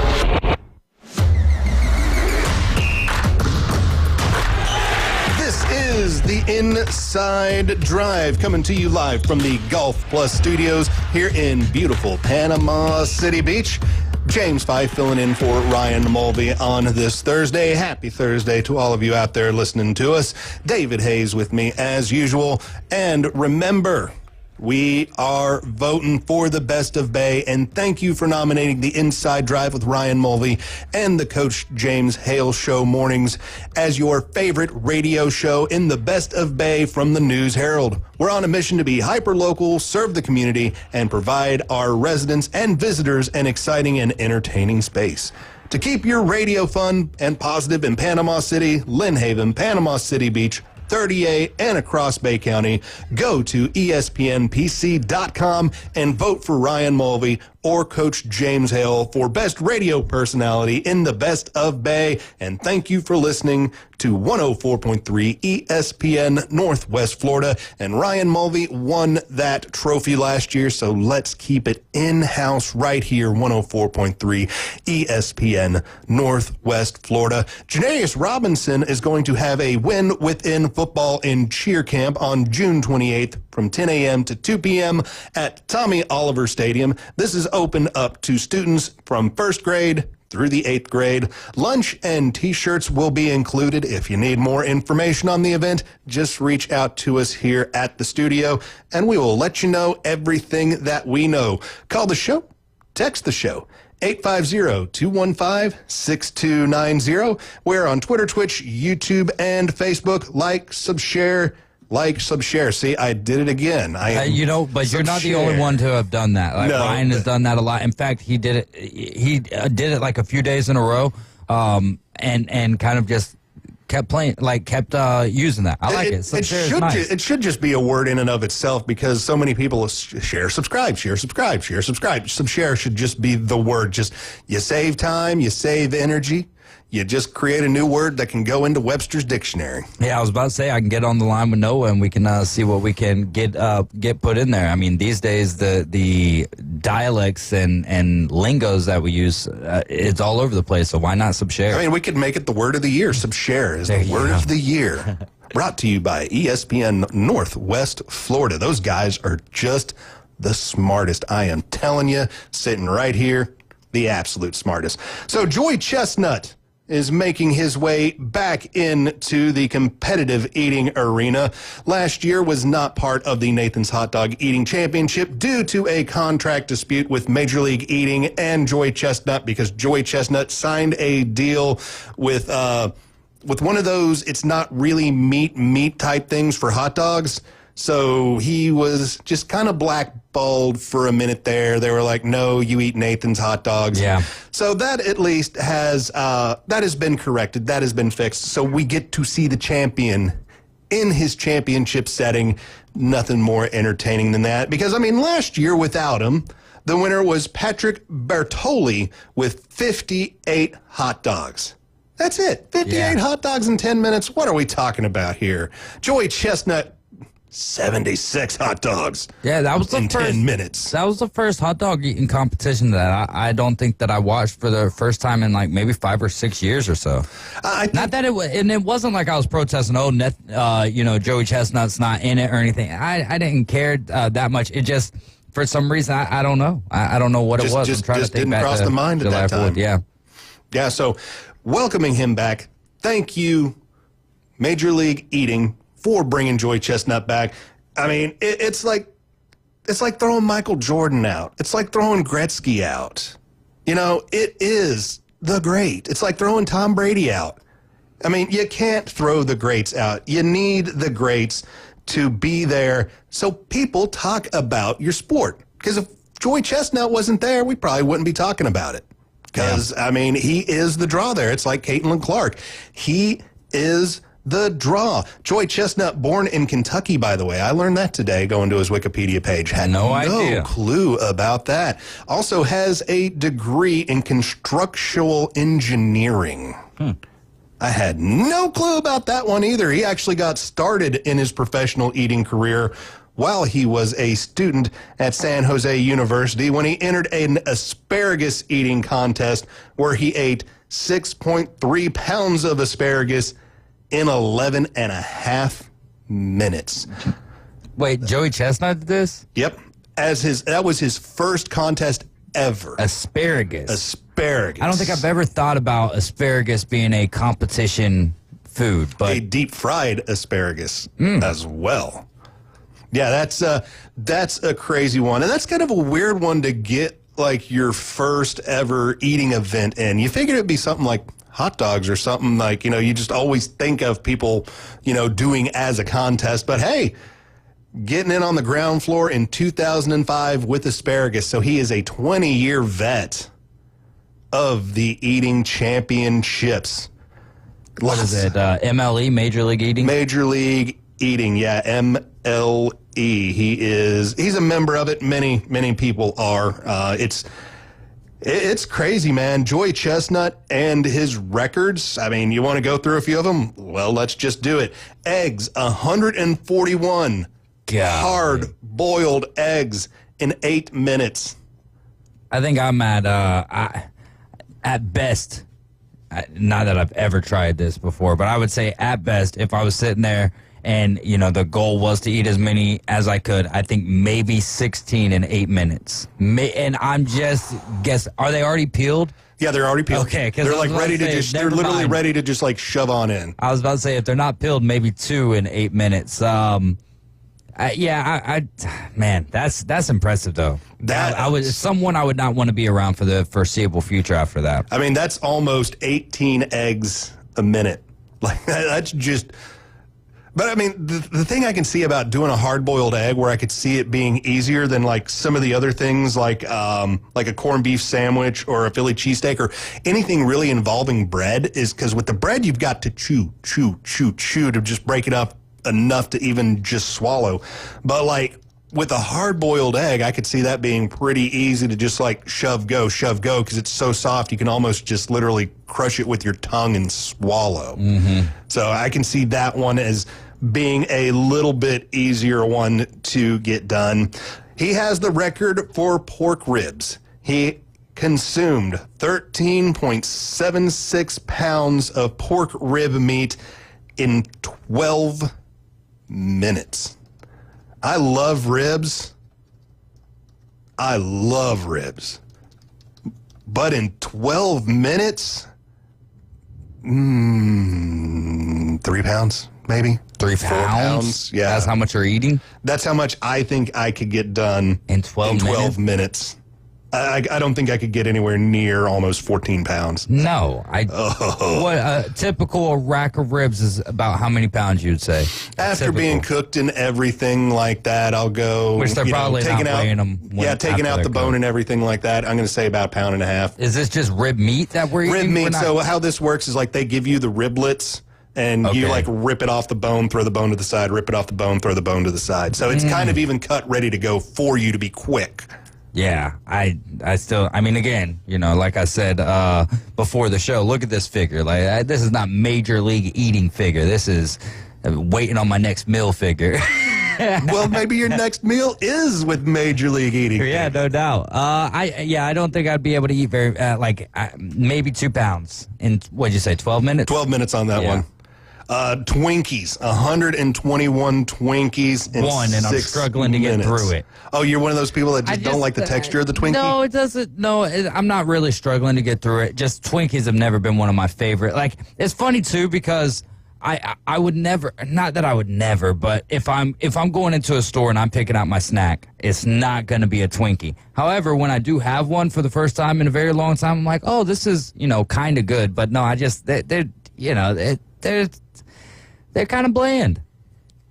Is the Inside Drive coming to you live from the Golf Plus Studios here in beautiful Panama City Beach. James Fife filling in for Ryan Mulvey on this Thursday. Happy Thursday to all of you out there listening to us. David Hayes with me as usual. And remember, we are voting for the Best of Bay, and thank you for nominating the Inside Drive with Ryan Mulvey and the Coach James Hale Show mornings as your favorite radio show in the Best of Bay from the News Herald. We're on a mission to be hyper-local, serve the community, and provide our residents and visitors an exciting and entertaining space. To keep your radio fun and positive in Panama City, Lynn Haven, Panama City Beach, 30A, and across Bay County, go to ESPNPC.com and vote for Ryan Mulvey or Coach James Hale for Best Radio Personality in the Best of Bay. And thank you for listening to 104.3 ESPN Northwest Florida. And Ryan Mulvey won that trophy last year, so let's keep it in-house right here, 104.3 ESPN Northwest Florida. Janarius Robinson is going to have a Win Within Football in Cheer Camp on June 28th from 10 a.m. to 2 p.m. at Tommy Oliver Stadium. This is open up to students from first grade through the 8th grade. Lunch and T-shirts will be included. If you need more information on the event, just reach out to us here at the studio, and we will let you know everything that we know. Call the show, text the show, 850-215-6290. We're on Twitter, Twitch, YouTube, and Facebook. Like, subshare. See, I did it again. But you're not the only one to have done that. Like, No, Ryan has done that a lot. In fact, he did it. He did it like a few days in a row, and kind of just kept playing, kept using that. I like it. Subshare is nice. It should just be a word in and of itself, because so many people share, subscribe. Subshare should just be the word. Just, you save time, you save energy. You just create a new word that can go into Webster's dictionary. Yeah, I was about to say I can get on the line with Noah and we can see what we can get put in there. I mean, these days the dialects and lingos that we use, it's all over the place. So why not subshare? I mean, we could make it the word of the year. Subshare is the word of the year. Brought to you by ESPN Northwest Florida. Those guys are just the smartest. I am telling you, sitting right here, the absolute smartest. So Joey Chestnut is making his way back into the competitive eating arena. Last year was not part of the Nathan's Hot Dog Eating Championship due to a contract dispute with Major League Eating and Joey Chestnut, because Joey Chestnut signed a deal with one of those, it's not really meat type things for hot dogs. So he was just kind of blackballed for a minute there. They were like, no, you eat Nathan's hot dogs. Yeah. So that at least has been corrected. That has been fixed. So we get to see the champion in his championship setting. Nothing more entertaining than that. Because, I mean, last year without him, the winner was Patrick Bertoli with 58 hot dogs. That's it. 58 hot dogs in 10 minutes. What are we talking about here? Joey Chestnut, 76 hot dogs. Yeah, that was the in first 10 minutes. That was the first hot dog eating competition that I don't think that I watched for the first time in like maybe 5 or 6 years or so. Not that it was, and it wasn't like I was protesting. Joey Chestnut's not in it or anything. I didn't care that much. It just, for some reason, I don't know. I don't know what it was. I'm trying to think didn't back cross to the mind at July that time. 4th. Yeah. So welcoming him back. Thank you, Major League Eating, for bringing Joey Chestnut back. I mean, it's like throwing Michael Jordan out. It's like throwing Gretzky out. You know, it is the great. It's like throwing Tom Brady out. I mean, you can't throw the greats out. You need the greats to be there so people talk about your sport. Because if Joey Chestnut wasn't there, we probably wouldn't be talking about it. Because, I mean, he is the draw there. It's like Caitlin Clark. He is the draw. Joey Chestnut, born in Kentucky, by the way. I learned that today going to his Wikipedia page. Had no idea. Clue about that. Also has a degree in constructional engineering. I had no clue about that one either. He actually got started in his professional eating career while he was a student at San Jose University when he entered an asparagus eating contest where he ate 6.3 pounds of asparagus in 11 and a half minutes. Wait, Joey Chestnut did this? Yep. That was his first contest ever. Asparagus. I don't think I've ever thought about asparagus being a competition food, but a deep fried asparagus as well. Yeah, that's a crazy one. And that's kind of a weird one to get like your first ever eating event in. You figured it'd be something like hot dogs or something like, you just always think of people, doing as a contest. But hey, getting in on the ground floor in 2005 with asparagus. So he is a 20-year vet of the eating championships. What is it? MLE, Major League Eating? Major League Eating, yeah, MLE. He's a member of it. Many people are. It's crazy, man. Joey Chestnut and his records. I mean, you want to go through a few of them? Well, let's just do it. Eggs, 141 hard-boiled eggs in 8 minutes. I think I'm at best, not that I've ever tried this before, but I would say at best, if I was sitting there And, you know, the goal was to eat as many as I could. I think maybe 16 in 8 minutes. And I'm just are they already peeled? Yeah, they're already peeled. Okay, because they're like ready to just, they're literally ready to just like shove on in. I was about to say, if they're not peeled, maybe 2 in 8 minutes. Man, that's impressive though. I would not want to be around for the foreseeable future after that. I mean, that's almost 18 eggs a minute. Like that's just. But I mean, the thing I can see about doing a hard-boiled egg, where I could see it being easier than like some of the other things, like a corned beef sandwich or a Philly cheesesteak or anything really involving bread, is because with the bread you've got to chew to just break it up enough to even just swallow. But like with a hard-boiled egg, I could see that being pretty easy to just like shove go, because it's so soft you can almost just literally crush it with your tongue and swallow. So I can see that one as being a little bit easier one to get done. He has the record for pork ribs. He consumed 13.76 pounds of pork rib meat in 12 minutes. I love ribs. But in 12 minutes, 3 pounds, maybe. 3 4 pounds? Yeah. That's how much you're eating? That's how much I think I could get done in 12 minutes. I don't think I could get anywhere near almost 14 pounds. No. What a typical rack of ribs is about how many pounds you'd say? After being cooked and everything like that, I'll go. Which they're probably not weighing them. Taking out the bone and everything like that. I'm going to say about 1.5 pounds. Is this just rib meat that we're eating? Rib meat. So how this works is like they give you the riblets. And you like rip it off the bone, throw the bone to the side, rip it off the bone, throw the bone to the side. So it's kind of even cut ready to go for you to be quick. Yeah, I mean, again, you know, like I said before the show, look at this figure. Like this is not major league eating figure. This is waiting on my next meal figure. Well, maybe your next meal is with major league eating. Yeah, no doubt. I don't think I'd be able to eat maybe 2 pounds in, what'd you say, 12 minutes? 12 minutes on that one. Twinkies, 121 Twinkies in one, and 6 I'm struggling to get through it. Oh, you're one of those people that just don't like the texture of the Twinkie? No, it doesn't. No, I'm not really struggling to get through it. Just Twinkies have never been one of my favorite. Like, it's funny too because I would never, not that I would never, but if I'm going into a store and I'm picking out my snack, it's not going to be a Twinkie. However, when I do have one for the first time in a very long time, I'm like, oh, this is, you know, kind of good. But no, they're kind of bland.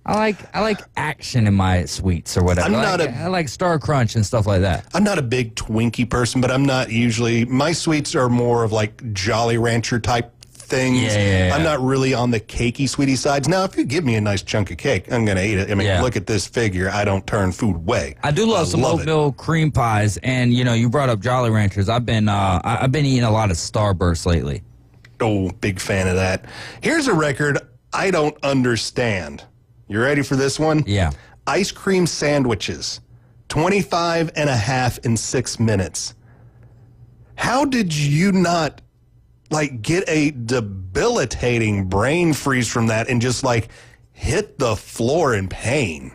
I like action in my sweets or whatever. I like Star Crunch and stuff like that. I'm not a big Twinkie person, but I'm not usually, my sweets are more of like Jolly Rancher type things. Yeah. I'm not really on the cakey sweetie sides. Now, if you give me a nice chunk of cake, I'm going to eat it. I mean, look at this figure. I don't turn food away. I do love some oatmeal cream pies, and you know, you brought up Jolly Ranchers. I've been eating a lot of Starburst lately. Oh, big fan of that. Here's a record I don't understand. You ready for this one? Yeah. Ice cream sandwiches, 25.5 in 6 minutes. How did you not, like, get a debilitating brain freeze from that and just, like, hit the floor in pain?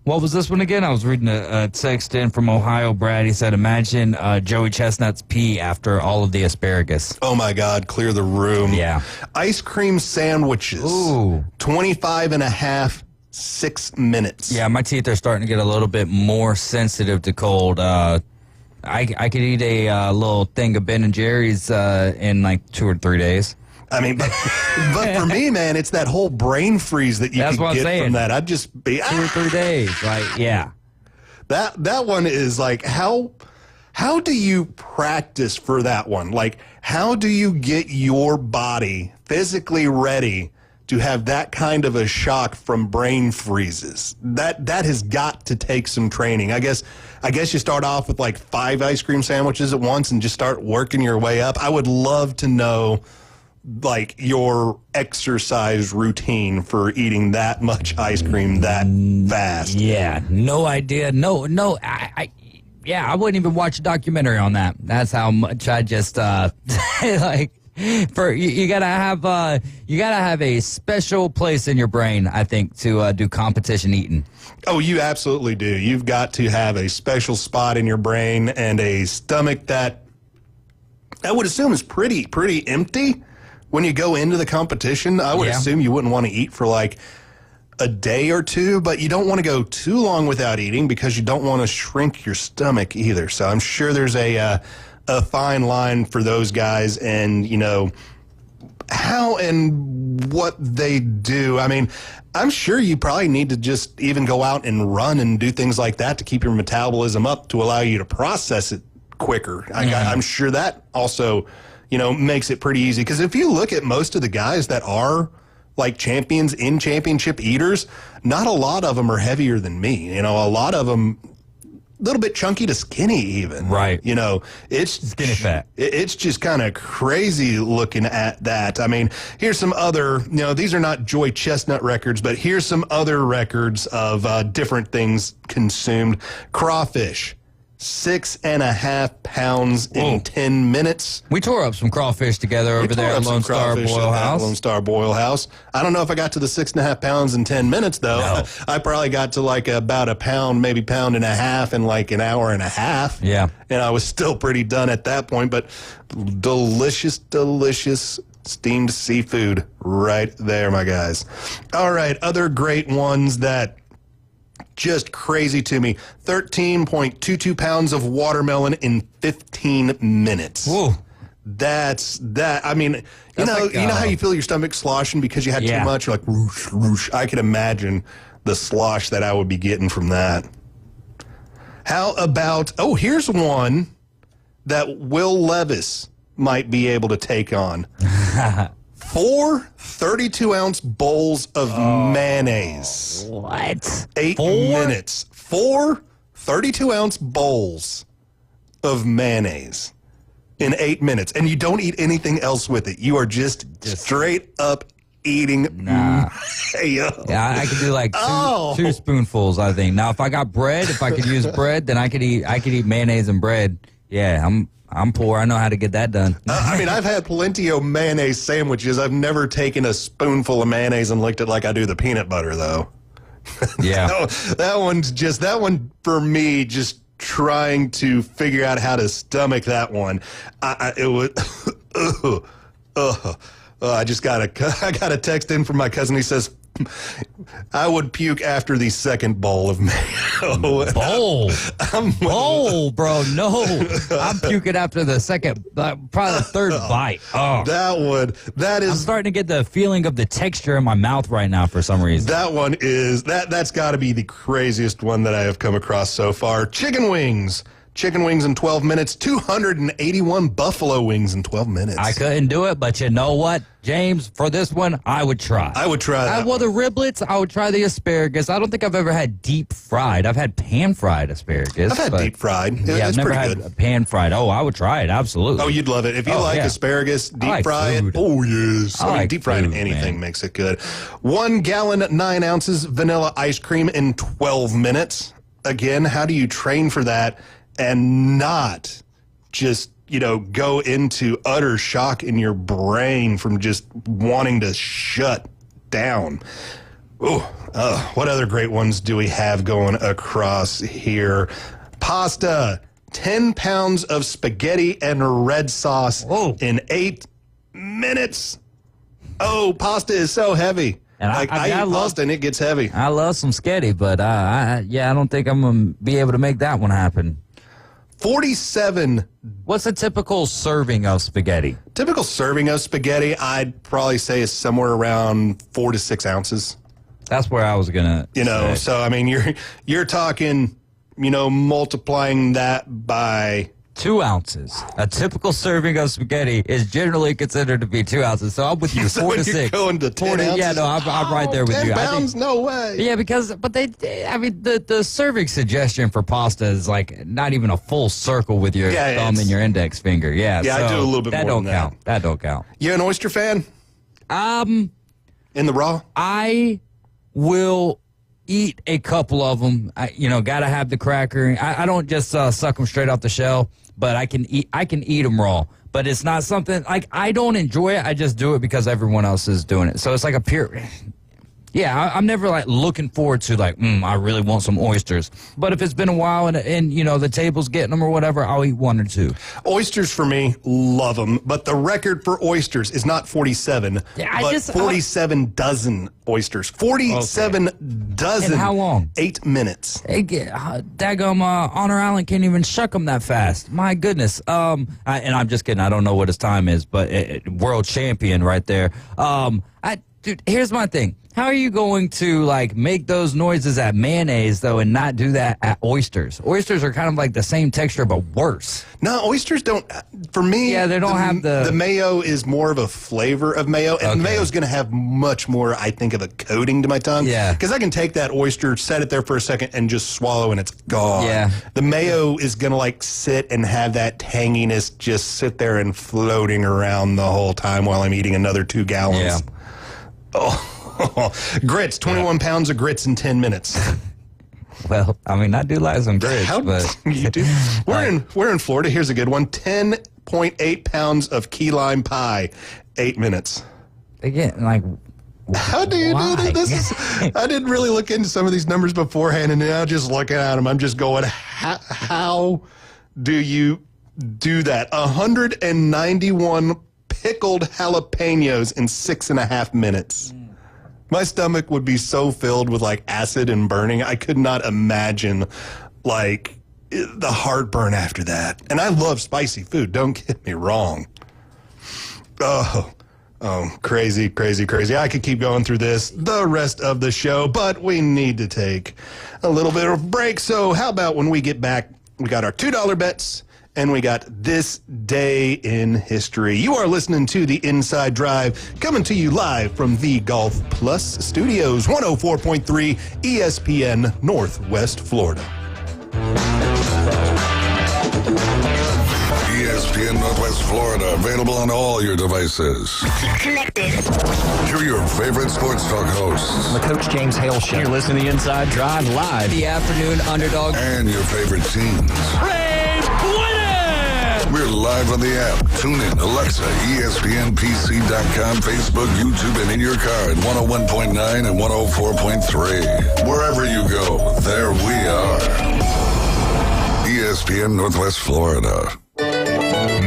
What was this one again? I was reading a text in from Ohio. Brad, he said, imagine Joey Chestnut's pee after all of the asparagus. Oh, my God. Clear the room. Yeah. Ice cream sandwiches. Ooh. 25.5, 6 minutes. Yeah, my teeth are starting to get a little bit more sensitive to cold. I could eat a little thing of Ben & Jerry's in like 2 or 3 days. I mean, but for me, man, it's that whole brain freeze that you can get from that. I'd just be 2 or 3 days. Like, yeah. That one is like, how do you practice for that one? Like, how do you get your body physically ready to have that kind of a shock from brain freezes? That has got to take some training. I guess you start off with like 5 ice cream sandwiches at once and just start working your way up. I would love to know, like, your exercise routine for eating that much ice cream that fast. Yeah, no idea. No, I wouldn't even watch a documentary on that. That's how much I just, like, You gotta have a special place in your brain, I think, to do competition eating. Oh, you absolutely do. You've got to have a special spot in your brain and a stomach that I would assume is pretty empty when you go into the competition. I would assume you wouldn't want to eat for like a day or two, but you don't want to go too long without eating because you don't want to shrink your stomach either. So I'm sure there's a fine line for those guys, and how and what they do. I mean, I'm sure you probably need to just even go out and run and do things like that to keep your metabolism up to allow you to process it quicker. I'm sure that also, makes it pretty easy. Because if you look at most of the guys that are like champions in championship eaters, not a lot of them are heavier than me. A lot of them a little bit chunky to skinny even. Right. It's skinny fat. It's just kind of crazy looking at that. I mean, here's some other, these are not Joy Chestnut records, but here's some other records of different things consumed. Crawfish. 6.5 pounds in 10 minutes. We tore up some crawfish together over there at Lone Star Boil House. Lone Star Boil House. I don't know if I got to the 6.5 pounds in 10 minutes, though. No. I probably got to like about a pound, maybe pound and a half in like an hour and a half. Yeah. And I was still pretty done at that point, but delicious steamed seafood right there, my guys. All right, other great ones that just crazy to me. 13.22 pounds of watermelon in 15 minutes. Whoa. That's that. I mean, you know how you feel your stomach sloshing because you had too much? You're like, whoosh, whoosh. I can imagine the slosh that I would be getting from that. How about, here's one that Will Levis might be able to take on. 4 32-ounce bowls of mayonnaise. What? 8 minutes. 4 32-ounce bowls of mayonnaise in 8 minutes. And you don't eat anything else with it. You are just straight up eating mayo. Yeah, I could do like two spoonfuls, I think. Now, if I got bread, if I could use bread, then I could eat mayonnaise and bread. Yeah, I'm poor. I know how to get that done. I mean, I've had plenty of mayonnaise sandwiches. I've never taken a spoonful of mayonnaise and licked it like I do the peanut butter, though. Yeah. that one for me, just trying to figure out how to stomach that one. It was, I just got a text in from my cousin. He says, I would puke after the second bowl of mayo. Bowl, bro. No, I'm puking after the second, probably the third bite. Oh, that is. I'm starting to get the feeling of the texture in my mouth right now for some reason. That one is that's got to be the craziest one that I have come across so far. Chicken wings in 12 minutes. 281 buffalo wings in 12 minutes. I couldn't do it, but you know what, James? For this one, I would try. I would try that. Well, the riblets, I would try the asparagus. I don't think I've ever had deep fried. I've had pan fried asparagus. I've had deep fried. I've never had pan fried. Oh, I would try it. Absolutely. Oh, you'd love it. If you like asparagus, deep fry it. Oh, yes. I mean, deep fried anything makes it good. 1 gallon, 9 ounces vanilla ice cream in 12 minutes. Again, how do you train for that and not just, go into utter shock in your brain from just wanting to shut down? What other great ones do we have going across here? Pasta, 10 pounds of spaghetti and red sauce in 8 minutes. Oh, pasta is so heavy. And I eat pasta and it gets heavy. I love some spaghetti, but I don't think I'm going to be able to make that one happen. 47. What's a typical serving of spaghetti? Typical serving of spaghetti, I'd probably say is somewhere around 4 to 6 ounces. That's where I was gonna. Say. So I mean, you're talking, multiplying that by 2 ounces. A typical serving of spaghetti is generally considered to be 2 ounces. So I'm with you, so 4 to 6. You're going to 10 ounces? Yeah, no, I'm right there with 10 you. 10 pounds? No way. Yeah, but the serving suggestion for pasta is like not even a full circle with your thumb and your index finger. Yeah, so I do a little bit more than that. That don't count. You an oyster fan? In the raw? I will eat a couple of them. Got to have the cracker. I don't just suck them straight off the shell, but I can eat them raw. But it's not something, like, I don't enjoy it. I just do it because everyone else is doing it. So it's like a pure... Yeah, I'm never, like, looking forward to, like, I really want some oysters. But if it's been a while and the table's getting them or whatever, I'll eat one or two. Oysters, for me, love them. But the record for oysters is not 47, but 47 dozen oysters. 47 dozen. And how long? 8 minutes. Daggum, Honor Island can't even shuck them that fast. My goodness. And I'm just kidding. I don't know what his time is, but world champion right there. Dude, here's my thing. How are you going to, like, make those noises at mayonnaise, though, and not do that at oysters? Oysters are kind of like the same texture, but worse. No, oysters don't, for me... Yeah, they don't have the... The mayo is more of a flavor of mayo, and the mayo's going to have much more, I think, of a coating to my tongue. Yeah. Because I can take that oyster, set it there for a second, and just swallow, and it's gone. Yeah. The mayo is going to, like, sit and have that tanginess just sit there and floating around the whole time while I'm eating another 2 gallons. Yeah. Oh, grits, 21 pounds of grits in 10 minutes. Well, I mean, I do like some grits, but you do. We're in Florida. Here's a good one: 10.8 pounds of key lime pie, 8 minutes. Again, like, how do you do this? I didn't really look into some of these numbers beforehand, and now just looking at them, I'm just going, how do you do that? 191 pickled jalapenos in 6.5 minutes. My stomach would be so filled with, like, acid and burning. I could not imagine, like, the heartburn after that. And I love spicy food. Don't get me wrong. Oh, crazy, crazy, crazy. I could keep going through this the rest of the show, but we need to take a little bit of a break. So how about when we get back, we got our $2 bets, and we got This Day in History. You are listening to The Inside Drive, coming to you live from the Golf Plus Studios, 104.3 ESPN Northwest Florida. ESPN Northwest Florida, available on all your devices. Connected. Hear your favorite sports talk hosts. The Coach James Hale Show. You're listening to Inside Drive live. The afternoon underdog. And your favorite teams. Braves win it! We're live on the app. Tune in, Alexa, ESPNPC.com, Facebook, YouTube, and in your car at 101.9 and 104.3. Wherever you go, there we are. ESPN Northwest Florida.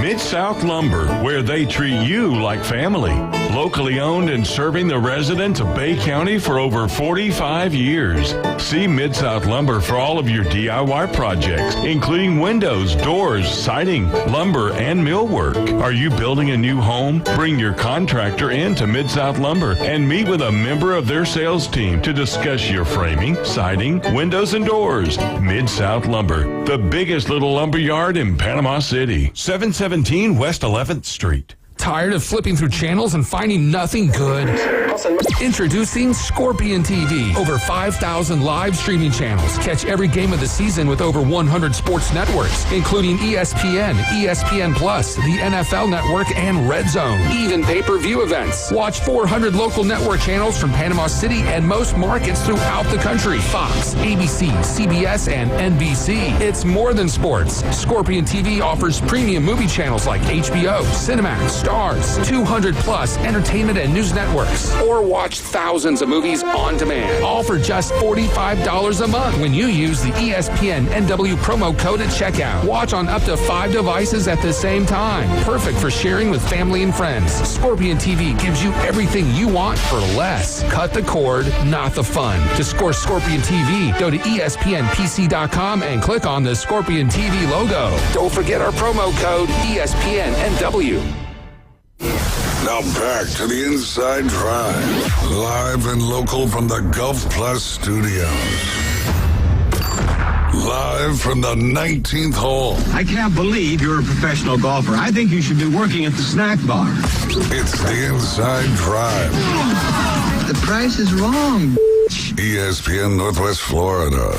Mid-South Lumber, where they treat you like family. Locally owned and serving the residents of Bay County for over 45 years. See Mid-South Lumber for all of your DIY projects, including windows, doors, siding, lumber, and millwork. Are you building a new home? Bring your contractor in to Mid-South Lumber and meet with a member of their sales team to discuss your framing, siding, windows, and doors. Mid-South Lumber, the biggest little lumber yard in Panama City. 717 West 11th Street. Tired of flipping through channels and finding nothing good? Introducing Scorpion TV. Over 5,000 live streaming channels. Catch every game of the season with over 100 sports networks, including ESPN, ESPN Plus, the NFL Network, and Red Zone. Even pay-per-view events. Watch 400 local network channels from Panama City and most markets throughout the country. Fox, ABC, CBS, and NBC. It's more than sports. Scorpion TV offers premium movie channels like HBO, Cinemax, Stars, 200 plus entertainment and news networks, or watch thousands of movies on demand, all for just $45 a month when you use the ESPN NW promo code at checkout. Watch on up to 5 devices at the same time. Perfect for sharing with family and friends. Scorpion TV gives you everything you want for less. Cut the cord, not the fun. To score Scorpion TV, go to ESPNPC.com and click on the Scorpion TV logo. Don't forget our promo code ESPN NW. Now back to the Inside Drive, live and local from the Golf Plus Studios. Live from the 19th hole. I can't believe you're a professional golfer. I think you should be working at the snack bar. It's the Inside Drive. The price is wrong. ESPN Northwest Florida.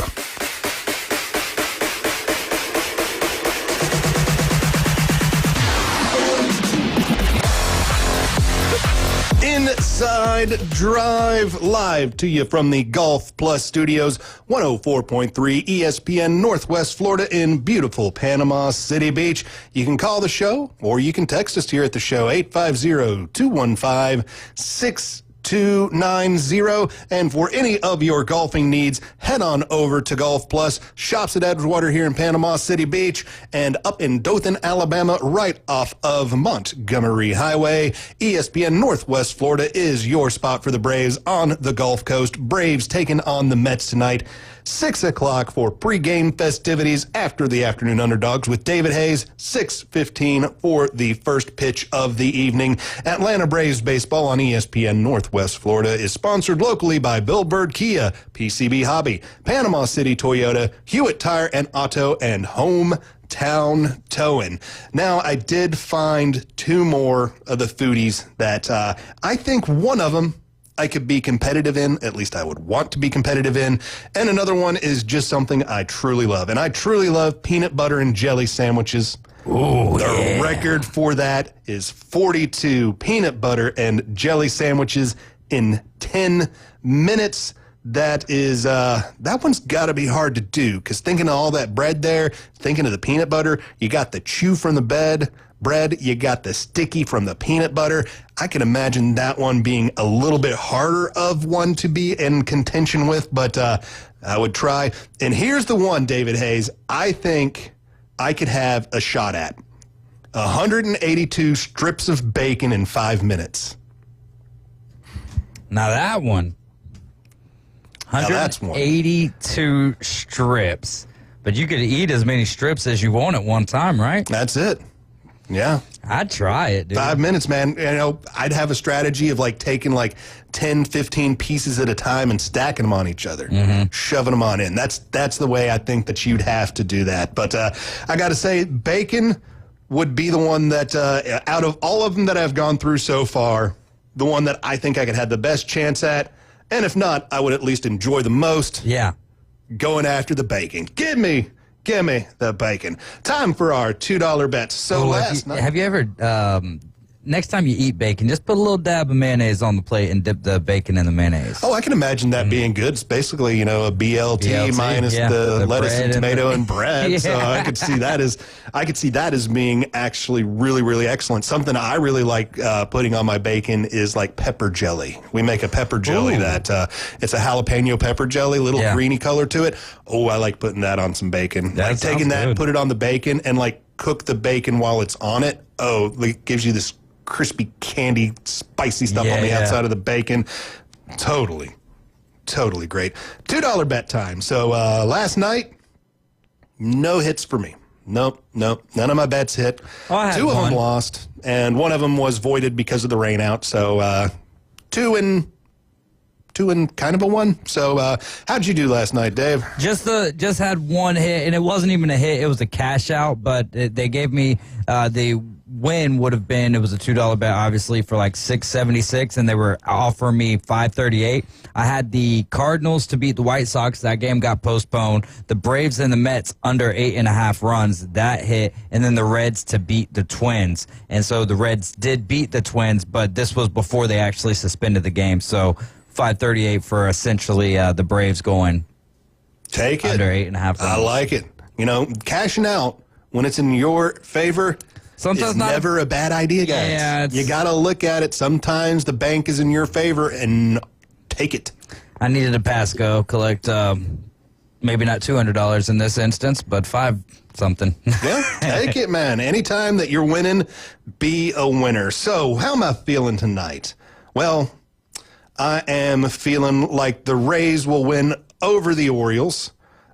Inside Drive, live to you from the Golf Plus Studios, 104.3 ESPN Northwest Florida in beautiful Panama City Beach. You can call the show or you can text us here at the show, 850-215-6290. And for any of your golfing needs, head on over to Golf Plus. Shops at Edgewater here in Panama City Beach and up in Dothan, Alabama, right off of Montgomery Highway. ESPN Northwest Florida is your spot for the Braves on the Gulf Coast. Braves taking on the Mets tonight. 6 o'clock for pregame festivities after the afternoon underdogs with David Hayes. 6:15 for the first pitch of the evening. Atlanta Braves baseball on ESPN Northwest Florida is sponsored locally by Bill Bird Kia, PCB Hobby, Panama City Toyota, Hewitt Tire and Auto, and Hometown Towing. Now, I did find two more of the foodies that I think one of them I could be competitive in, at least I would want to be competitive in, and another one is just something I truly love. And I truly love peanut butter and jelly sandwiches. Ooh, the record for that is 42 peanut butter and jelly sandwiches in 10 minutes. That is, that one's got to be hard to do, because thinking of all that bread there, thinking of the peanut butter, you got the chew from the bread, you got the sticky from the peanut butter. I can imagine that one being a little bit harder of one to be in contention with, but I would try. And here's the one, David Hayes, I think I could have a shot at. 182 strips of bacon in 5 minutes. Now that one. 182 strips. But you could eat as many strips as you want at one time, right? That's it. Yeah. I'd try it, dude. 5 minutes, man. You know, I'd have a strategy of like taking like 10, 15 pieces at a time and stacking them on each other, shoving them on in. That's the way I think that you'd have to do that. But I got to say, bacon would be the one that, out of all of them that I've gone through so far, the one that I think I could have the best chance at. And if not, I would at least enjoy the most. Yeah. Going after the bacon. Give me the bacon. Time for our $2 bets. So last night. Have you ever, next time you eat bacon, just put a little dab of mayonnaise on the plate and dip the bacon in the mayonnaise. Oh, I can imagine that being good. It's basically, you know, a BLT minus the lettuce and tomato and bread. Yeah. So I could see that as being actually really, really excellent. Something I really like putting on my bacon is like pepper jelly. We make a pepper jelly that it's a jalapeno pepper jelly, little greeny color to it. Oh, I like putting that on some bacon. That like taking that, good. put it on the bacon, and like cook the bacon while it's on it. Oh, it gives you this crispy, candy, spicy stuff on the outside of the bacon. Totally great. $2 bet time. So last night, no hits for me. Nope. None of my bets hit. Oh, I had Two of one. them lost, and one of them was voided because of the rain out. So two and kind of a one. So how'd you do last night, Dave? Just had one hit, and it wasn't even a hit. It was a cash out, but they gave me the win would have been, it was a $2 bet, obviously, for like $6.76, and they were offering me $5.38. I had the Cardinals to beat the White Sox. That game got postponed. The Braves and the Mets under 8.5 runs. That hit. And then the Reds to beat the Twins. And so the Reds did beat the Twins, but this was before they actually suspended the game. So $5.38 for essentially the Braves going Take it. under 8.5 runs. I like it. You know, cashing out when it's in your favor is never a bad idea, guys. Yeah, you got to look at it. Sometimes the bank is in your favor, and take it. I needed a pass go, collect maybe not $200 in this instance, but $5-something. Yeah, take it, man. Anytime that you're winning, be a winner. So how am I feeling tonight? Well, I am feeling like the Rays will win over the Orioles.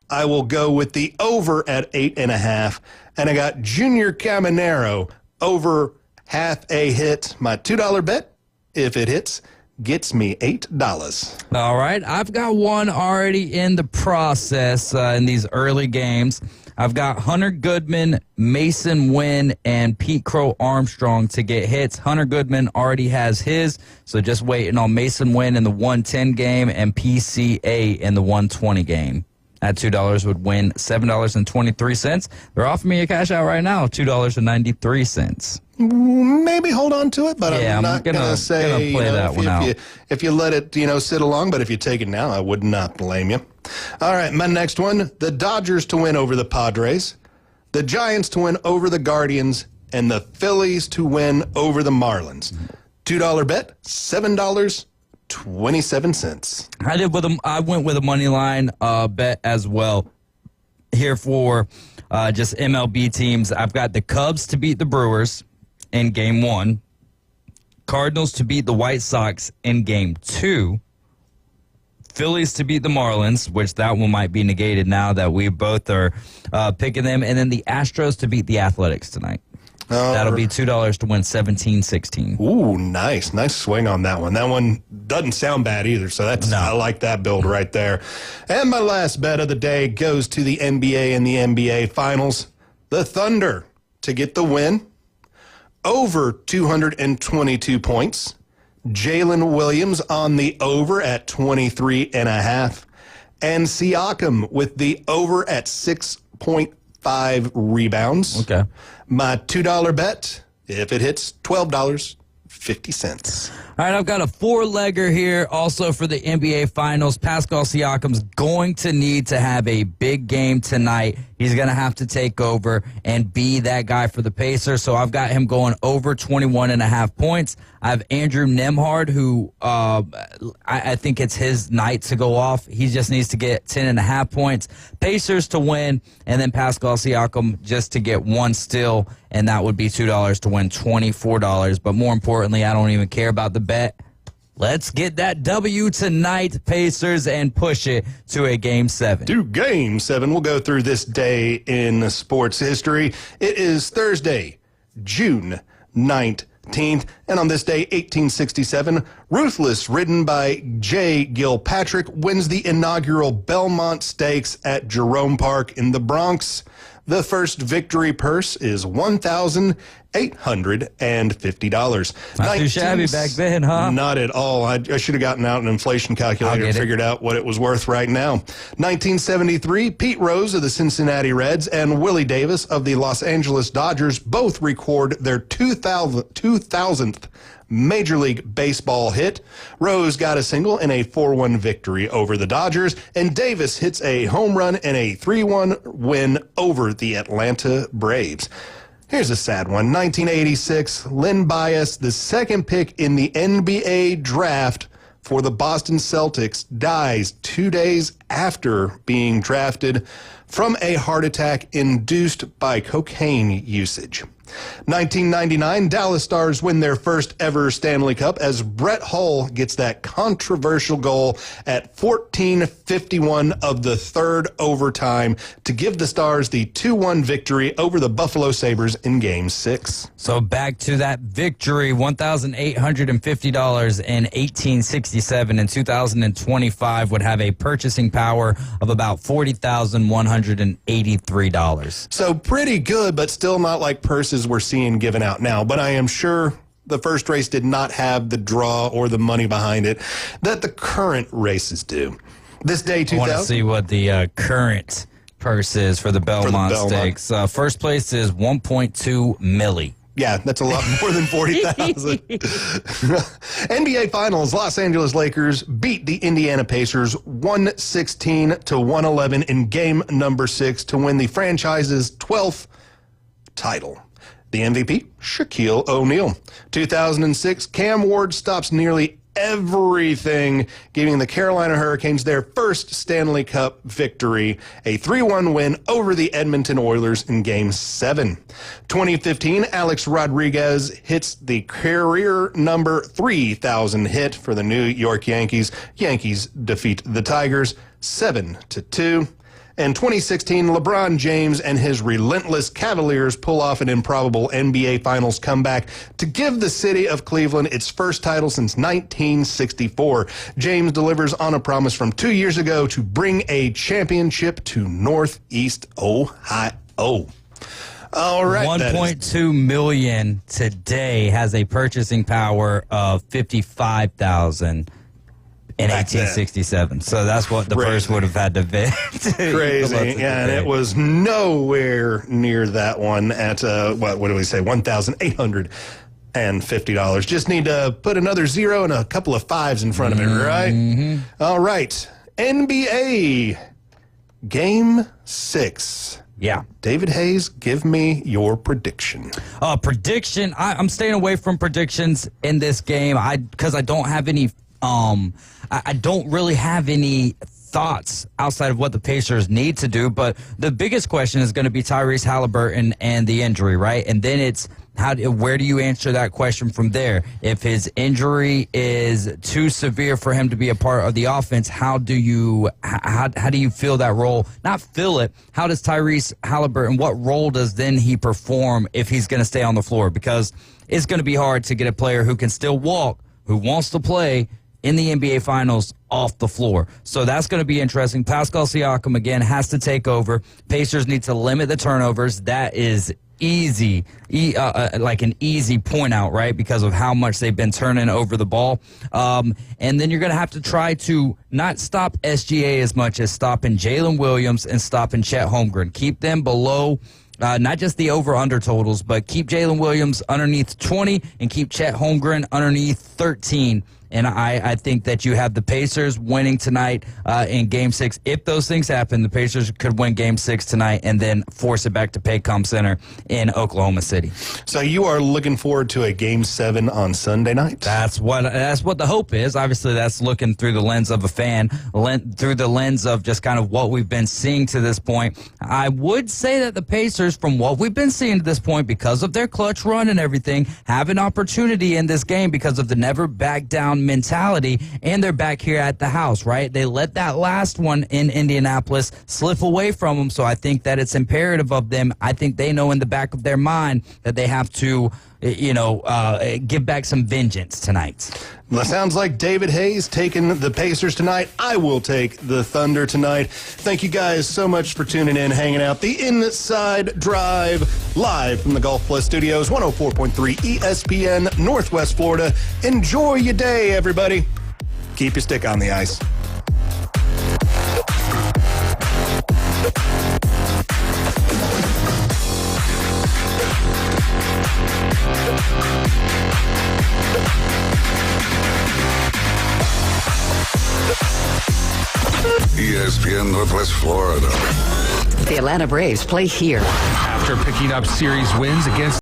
I will go with the over at 8.5. And I got Junior Caminero over half a hit. My $2 bet, if it hits, gets me $8. All right. I've got one already in the process in these early games. I've got Hunter Goodman, Mason Wynn, and Pete Crow Armstrong to get hits. Hunter Goodman already has his, so just waiting on Mason Wynn in the 110 game and PCA in the 120 game. At $2 would win $7.23. They're offering me a cash out right now, $2.93. maybe hold on to it, but Yeah, I'm I'm not gonna say play that one out. if you let it sit along. But if you take it now, I would not blame you. All right, my next one: the Dodgers to win over the Padres, the Giants to win over the Guardians, and the Phillies to win over the Marlins. $2 bet, $7.27. I went with a money line bet as well. Here for just MLB teams, I've got the Cubs to beat the Brewers in Game 1, Cardinals to beat the White Sox in Game 2, Phillies to beat the Marlins, which that one might be negated now that we both are picking them, and then the Astros to beat the Athletics tonight. That'll be $2 to win 17-16. Ooh, nice swing on that one. That one doesn't sound bad either, so I like that build right there. And my last bet of the day goes to the NBA and the NBA Finals. The Thunder to get the win, over 222 points. Jalen Williams on the over at 23.5, and Siakam with the over at 6.5 rebounds. Okay. My $2 bet, if it hits, $12.50. All right, I've got a 4-legger here also for the NBA Finals. Pascal Siakam's going to need to have a big game tonight. He's going to have to take over and be that guy for the Pacers. So I've got him going over 21.5 points. I have Andrew Nembhard, who I think it's his night to go off. He just needs to get 10.5 points. Pacers to win, and then Pascal Siakam just to get one steal, and that would be $2 to win $24. But more importantly, I don't even care about the bet. Let's get that W tonight, Pacers, and push it to a Game 7. To Game 7. We'll go through this day in sports history. It is Thursday, June 19th, and on this day, 1867, Ruthless, ridden by J. Gilpatrick, wins the inaugural Belmont Stakes at Jerome Park in the Bronx. The first victory purse is $1,850. Not too shabby back then, huh? Not at all. I should have gotten out an inflation calculator and figured out what it was worth right now. 1973, Pete Rose of the Cincinnati Reds and Willie Davis of the Los Angeles Dodgers both record their 2000th Major League Baseball hit. Rose got a single in a 4-1 victory over the Dodgers, and Davis hits a home run in a 3-1 win over the Atlanta Braves. Here's a sad one. 1986, Len Bias, the second pick in the NBA draft for the Boston Celtics, dies 2 days after being drafted from a heart attack induced by cocaine usage. 1999, Dallas Stars win their first ever Stanley Cup as Brett Hull gets that controversial goal at 14:51 of the third overtime to give the Stars the 2-1 victory over the Buffalo Sabres in Game 6. So back to that victory, $1,850 in 1867 and 2025 would have a purchasing power of about $40,183. So pretty good, but still not like purses we're seeing given out now. But I am sure the first race did not have the draw or the money behind it that the current races do. This day, 2000. I want to see what the current purse is for the Belmont Stakes. First place is 1.2 milli. Yeah, that's a lot more than 40,000. NBA Finals, Los Angeles Lakers beat the Indiana Pacers 116-111 in game number 6 to win the franchise's 12th title. The MVP, Shaquille O'Neal. 2006, Cam Ward stops nearly everything, giving the Carolina Hurricanes their first Stanley Cup victory, a 3-1 win over the Edmonton Oilers in Game 7. 2015, Alex Rodriguez hits the career number 3,000 hit for the New York Yankees. Yankees defeat the Tigers 7-2. In 2016, LeBron James and his relentless Cavaliers pull off an improbable NBA Finals comeback to give the city of Cleveland its first title since 1964. James delivers on a promise from 2 years ago to bring a championship to Northeast Ohio. All right. 1.2 million today has a purchasing power of 55,000. In 1867. So that's what the purse would have had to be. Crazy. Yeah, and it was nowhere near that one at, what do we say, $1,850. Just need to put another 0 and a couple of 5s in front of it, right? Mm-hmm. All right. NBA Game 6. Yeah. David Hayes, give me your prediction. Prediction. I'm staying away from predictions in this game because I don't have any I don't really have any thoughts outside of what the Pacers need to do, but the biggest question is going to be Tyrese Halliburton and the injury, right? And then it's where do you answer that question from there? If his injury is too severe for him to be a part of the offense, how do you fill that role? Not fill it. How does Tyrese Halliburton, what role does then he perform if he's going to stay on the floor? Because it's going to be hard to get a player who can still walk, who wants to play in the NBA Finals off the floor. So that's going to be interesting. Pascal Siakam, again, has to take over. Pacers need to limit the turnovers. That is easy, like an easy point out, right, because of how much they've been turning over the ball. And then you're going to have to try to not stop SGA as much as stopping Jalen Williams and stopping Chet Holmgren. Keep them below not just the over-under totals, but keep Jalen Williams underneath 20 and keep Chet Holmgren underneath 13. And I think that you have the Pacers winning tonight in Game 6. If those things happen, the Pacers could win Game 6 tonight and then force it back to Paycom Center in Oklahoma City. So you are looking forward to a Game 7 on Sunday night? That's what the hope is. Obviously, that's looking through the lens of a fan, through the lens of just kind of what we've been seeing to this point. I would say that the Pacers, from what we've been seeing to this point, because of their clutch run and everything, have an opportunity in this game because of the never back down mentality, and they're back here at the house, right? They let that last one in Indianapolis slip away from them, so I think that it's imperative of them. I think they know in the back of their mind that they have to, give back some vengeance tonight. Well, it sounds like David Hayes taking the Pacers tonight. I will take the Thunder tonight. Thank you guys so much for tuning in, hanging out. The Inside Drive, live from the Golf Plus Studios, 104.3 ESPN, Northwest Florida. Enjoy your day, everybody. Keep your stick on the ice. ESPN Northwest Florida. The Atlanta Braves play here. After picking up series wins against